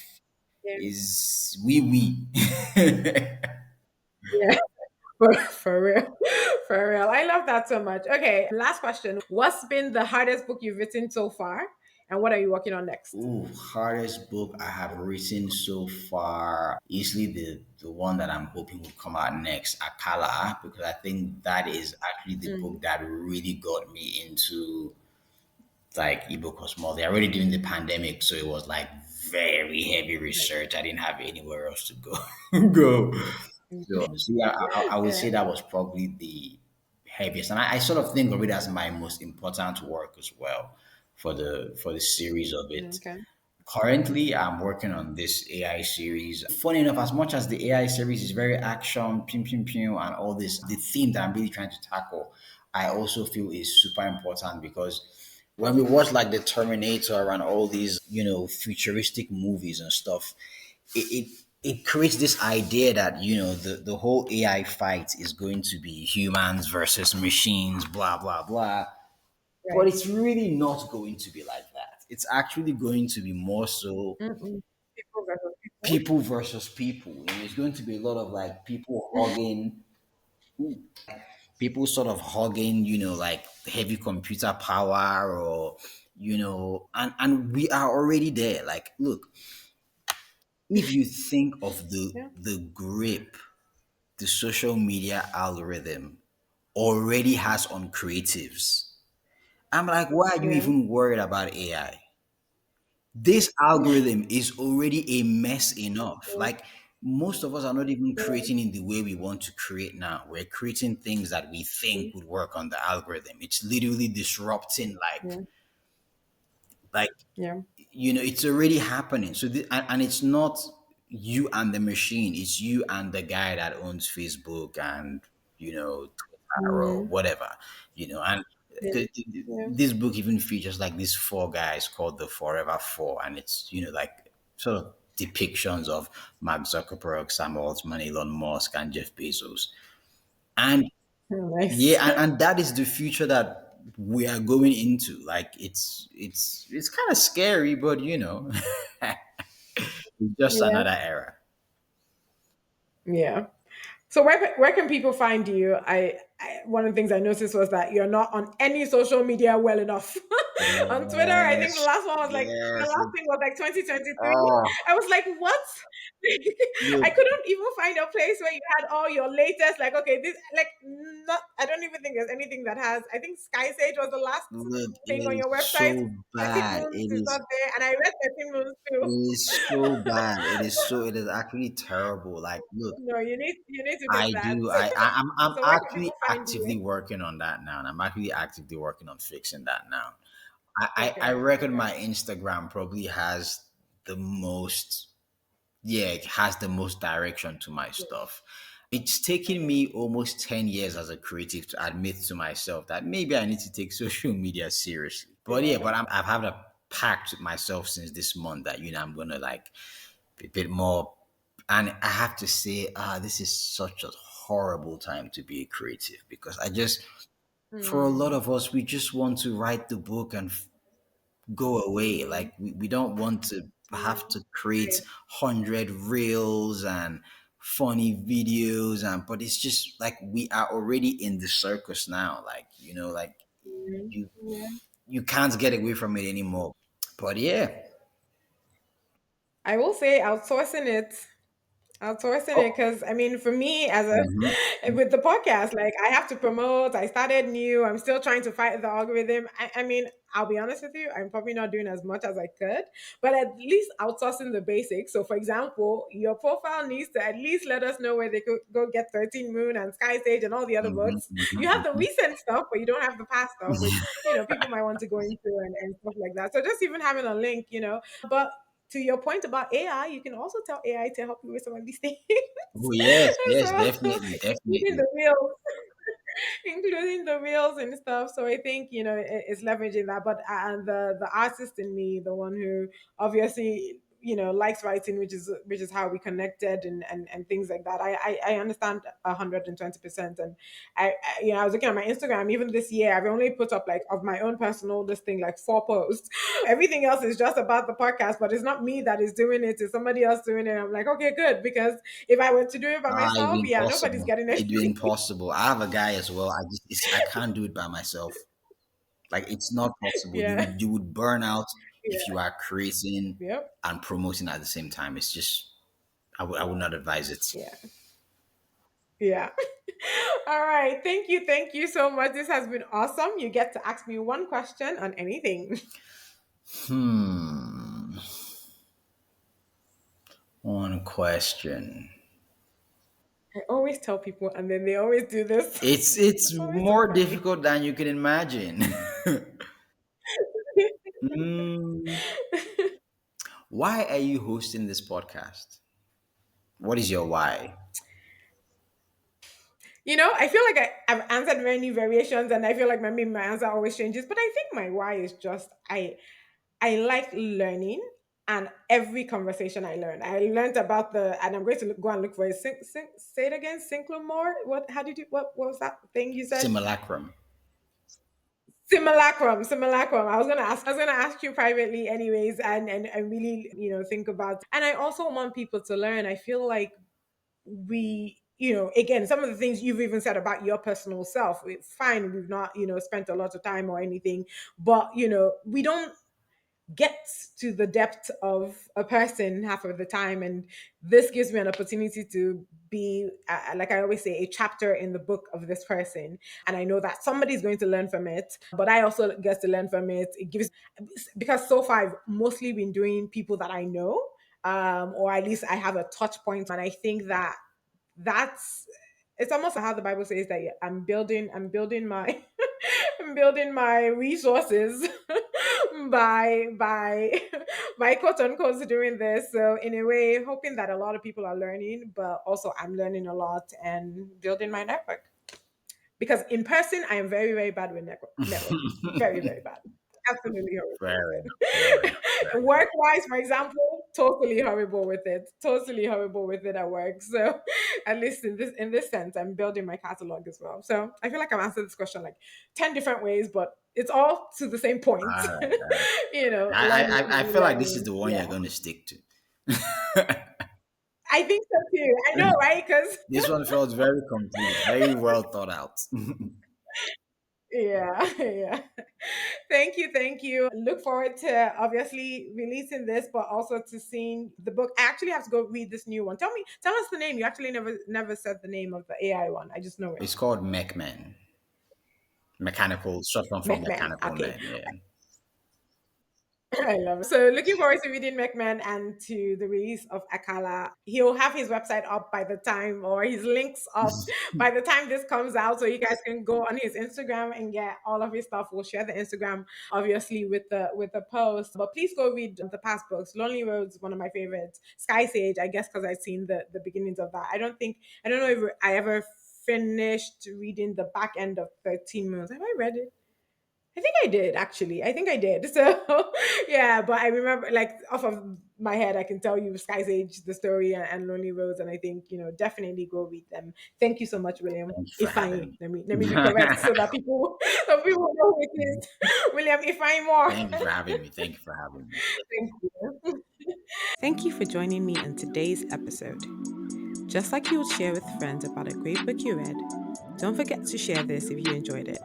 Speaker 1: yeah,
Speaker 2: is we.
Speaker 1: yeah. For real, For real. I love that so much. Okay, last question. What's been the hardest book you've written so far? And what are you working on next?
Speaker 2: Ooh, hardest book I have written so far. Easily the one that I'm hoping will come out next, Akala, because I think that is actually the book
Speaker 1: Mm,
Speaker 2: that really got me into like Igbo cosmology. Already during the pandemic, so it was like very heavy research. I didn't have anywhere else to go. go. So yeah, I would
Speaker 1: yeah.
Speaker 2: say that was probably the heaviest, and I sort of think of it as my most important work as well for the series of it.
Speaker 1: Okay.
Speaker 2: Currently, I'm working on this AI series. Funny enough, as much as the AI series is very action, pim pim pim, and all this, the theme that I'm really trying to tackle, I also feel is super important because when we watch like the Terminator and all these, futuristic movies and stuff, it it creates this idea that the whole AI fight is going to be humans versus machines, blah blah blah. But
Speaker 1: Right.
Speaker 2: it's really not going to be like that. It's actually going to be more so
Speaker 1: Mm-mm. People versus people.
Speaker 2: people versus people. It's going to be a lot of like people sort of hogging, like heavy computer power or, and we are already there. Like, look, if you think of the
Speaker 1: Yeah.
Speaker 2: the grip the social media algorithm already has on creatives, I'm like, why are you
Speaker 1: Yeah.
Speaker 2: even worried about AI? This algorithm is already a mess enough. Like most of us are not even
Speaker 1: Yeah.
Speaker 2: creating in the way we want to create now. We're creating things that we think would work on the algorithm. It's literally disrupting
Speaker 1: Yeah.
Speaker 2: like
Speaker 1: Yeah.
Speaker 2: it's already happening. So and it's not you and the machine, it's you and the guy that owns Facebook and Twitter or
Speaker 1: Mm,
Speaker 2: whatever, and
Speaker 1: yeah.
Speaker 2: 'cause
Speaker 1: Yeah.
Speaker 2: this book even features like these four guys called the Forever Four, and it's like sort of depictions of Mark Zuckerberg, Sam Altman, Elon Musk, and Jeff Bezos. And
Speaker 1: Nice.
Speaker 2: yeah, and that is the future that we are going into. Like it's kind of scary, but it's just
Speaker 1: Yeah.
Speaker 2: another era.
Speaker 1: Yeah. So where can people find you? One of the things I noticed was that you're not on any social media well enough. On Twitter, I think the
Speaker 2: Yes,
Speaker 1: last one was like the
Speaker 2: yes.
Speaker 1: last thing was like 2023.
Speaker 2: Oh,
Speaker 1: I was like, what? I
Speaker 2: look,
Speaker 1: couldn't even find a place where you had all your latest. Like, okay, this like not. I don't even think there's anything that has. I think Sky Sage was the last
Speaker 2: look.
Speaker 1: thing on
Speaker 2: It
Speaker 1: your
Speaker 2: is
Speaker 1: website.
Speaker 2: so
Speaker 1: 13
Speaker 2: bad.
Speaker 1: Moons is not there, and I read 13 Moons
Speaker 2: It
Speaker 1: too.
Speaker 2: is so bad. It is so. It is actually terrible. Like, look.
Speaker 1: No, you need to fix
Speaker 2: I
Speaker 1: that.
Speaker 2: do. I'm
Speaker 1: So where can
Speaker 2: actually
Speaker 1: people find
Speaker 2: actively
Speaker 1: you?
Speaker 2: working on that now. And I'm actually actively working on fixing that now. I
Speaker 1: Okay,
Speaker 2: reckon
Speaker 1: okay.
Speaker 2: my Instagram probably has the most, yeah, it has the most direction to my
Speaker 1: Yeah,
Speaker 2: stuff. It's taken
Speaker 1: okay.
Speaker 2: me almost 10 years as a creative to admit to myself that maybe I need to take social media seriously. But yeah,
Speaker 1: Yeah.
Speaker 2: I've had a pact with myself since this month that, I'm going to like a bit more. And I have to say, this is such a horrible time to be a creative because for a lot
Speaker 1: Mm,
Speaker 2: of us, we just want to write the book and go away.
Speaker 1: mm,
Speaker 2: Like we don't want to
Speaker 1: yeah.
Speaker 2: have to create
Speaker 1: Right.
Speaker 2: 100 reels and funny videos, and but it's just like we are already in the circus now. Like like
Speaker 1: Mm,
Speaker 2: you
Speaker 1: yeah.
Speaker 2: you can't get away from it anymore. But yeah.
Speaker 1: I will say outsourcing it
Speaker 2: Oh.
Speaker 1: because I mean, for me, as
Speaker 2: Mhm.
Speaker 1: a with the podcast, like I have to promote. I started new. I'm still trying to fight the algorithm. I mean, I'll be honest with you. I'm probably not doing as much as I could, but at least outsourcing the basics. So, for example, your profile needs to at least let us know where they could go get 13 Moon and Sky Stage and all the other
Speaker 2: Mhm,
Speaker 1: books. You have the
Speaker 2: mhm,
Speaker 1: recent stuff, but you don't have the past stuff, which
Speaker 2: mhm.
Speaker 1: people might want to go into and stuff like that. So, just even having a link, but to your point about AI, you can also tell AI to help you with some of these things.
Speaker 2: Oh yes, yes,
Speaker 1: So,
Speaker 2: definitely,
Speaker 1: including
Speaker 2: definitely.
Speaker 1: the reels, including the reels and stuff. So I think it's leveraging that. But and the artist in me, the one who obviously likes writing, which is how we connected, and things like that. I understand 120%. And I was looking at my Instagram even this year. I've only put up, like, of my own personal this thing, like 4 posts. Everything else is just about the podcast, but it's not me that is doing it, it's somebody else doing it. I'm like, okay, good, because if I were to do it by
Speaker 2: It'd
Speaker 1: myself,
Speaker 2: be
Speaker 1: yeah, nobody's
Speaker 2: impossible.
Speaker 1: getting
Speaker 2: It'd be
Speaker 1: anything.
Speaker 2: impossible. I have a guy as well. I can't do it by myself. Like it's not possible. You
Speaker 1: Yeah.
Speaker 2: would you would burn out if
Speaker 1: Yeah.
Speaker 2: you are creating
Speaker 1: Yep.
Speaker 2: and promoting at the same time. It's just I would not advise it.
Speaker 1: Yeah. Yeah. All right. Thank you. Thank you so much. This has been awesome. You get to ask me one question on anything.
Speaker 2: Hmm. One question.
Speaker 1: I always tell people, and then they always do this.
Speaker 2: It's
Speaker 1: Always so
Speaker 2: more
Speaker 1: funny.
Speaker 2: difficult than you can imagine. Hmm. Why are you hosting this podcast? What is your why?
Speaker 1: I feel like I've answered many variations, and I feel like maybe my answer always changes. But I think my why is just I like learning, and every conversation I learn. I learned about and I'm going to go and look for it. Say it again, Synchromore. What? How did you? What was that thing you said?
Speaker 2: Simulacrum.
Speaker 1: Simulacrum, simulacrum. I was gonna ask you privately anyways, and really, think about. And I also want people to learn. I feel like again, some of the things you've even said about your personal self, it's fine, we've not, spent a lot of time or anything, but we don't get to the depth of a person half of the time. And this gives me an opportunity to be, like I always say, a chapter in the book of this person. And I know that somebody's going to learn from it, but I also get to learn from it. It gives, because so far I've mostly been doing people that I know, or at least I have a touch point. And I think that that's it's almost like how the Bible says that I'm building my I'm building my resources by by quote unquote doing this. So in a way, hoping that a lot of people are learning, but also I'm learning a lot and building my network. Because in person, I am very, very bad with networking. Very, very bad. Absolutely horrible
Speaker 2: Fair
Speaker 1: with
Speaker 2: enough. Fair enough.
Speaker 1: it. Work wise, for example, totally horrible with it. Totally horrible with it at work. So at least in this sense, I'm building my catalog as well. So I feel like I've answered this question like 10 different ways, but it's all to the same point.
Speaker 2: All right. All right. I
Speaker 1: Learning,
Speaker 2: feel like this is
Speaker 1: learning.
Speaker 2: the one you're
Speaker 1: Yeah.
Speaker 2: going to stick to.
Speaker 1: I think so too. I know, right? Because
Speaker 2: This one felt very complete, very well thought out.
Speaker 1: yeah, yeah. Thank you, thank you. Look forward to obviously releasing this, but also to seeing the book. I actually have to go read this new one. Tell us the name. You actually never said the name of the AI one. I just know it.
Speaker 2: It's called MechMan. Mechanical, short form for
Speaker 1: McMahon.
Speaker 2: mechanical
Speaker 1: Okay.
Speaker 2: man. Yeah.
Speaker 1: I love it. So looking forward to reading McMahon and to the release of Akala. He'll have his website up by the time, or his links up by the time this comes out. So you guys can go on his Instagram and get all of his stuff. We'll share the Instagram obviously with the post. But please go read the past books. Lonely Roads, one of my favorites. Sky Sage, I guess because I've seen the beginnings of that. I don't know if I ever finished reading the back end of 13 Moons. Have I read it? I think I did actually. I think I did. So yeah, but I remember like off of my head, I can tell you Sky's Age, the story, and Lonely Roads, and I think definitely go read them. Thank you so much, William.
Speaker 2: Thank you for having
Speaker 1: Ifeanyi.
Speaker 2: me.
Speaker 1: Let me be correct so that people so people know who it is. William Ifeanyi Moore.
Speaker 2: Thank you for having me. Thank you for having me.
Speaker 1: Thank you. Thank you for joining me on today's episode. Just like you would share with friends about a great book you read, don't forget to share this if you enjoyed it.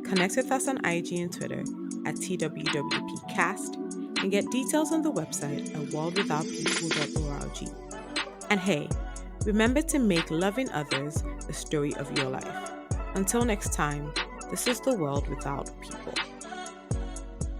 Speaker 1: Connect with us on IG and Twitter at TWWPcast and get details on the website at worldwithoutpeople.org. And hey, remember to make loving others the story of your life. Until next time, this is the world without people.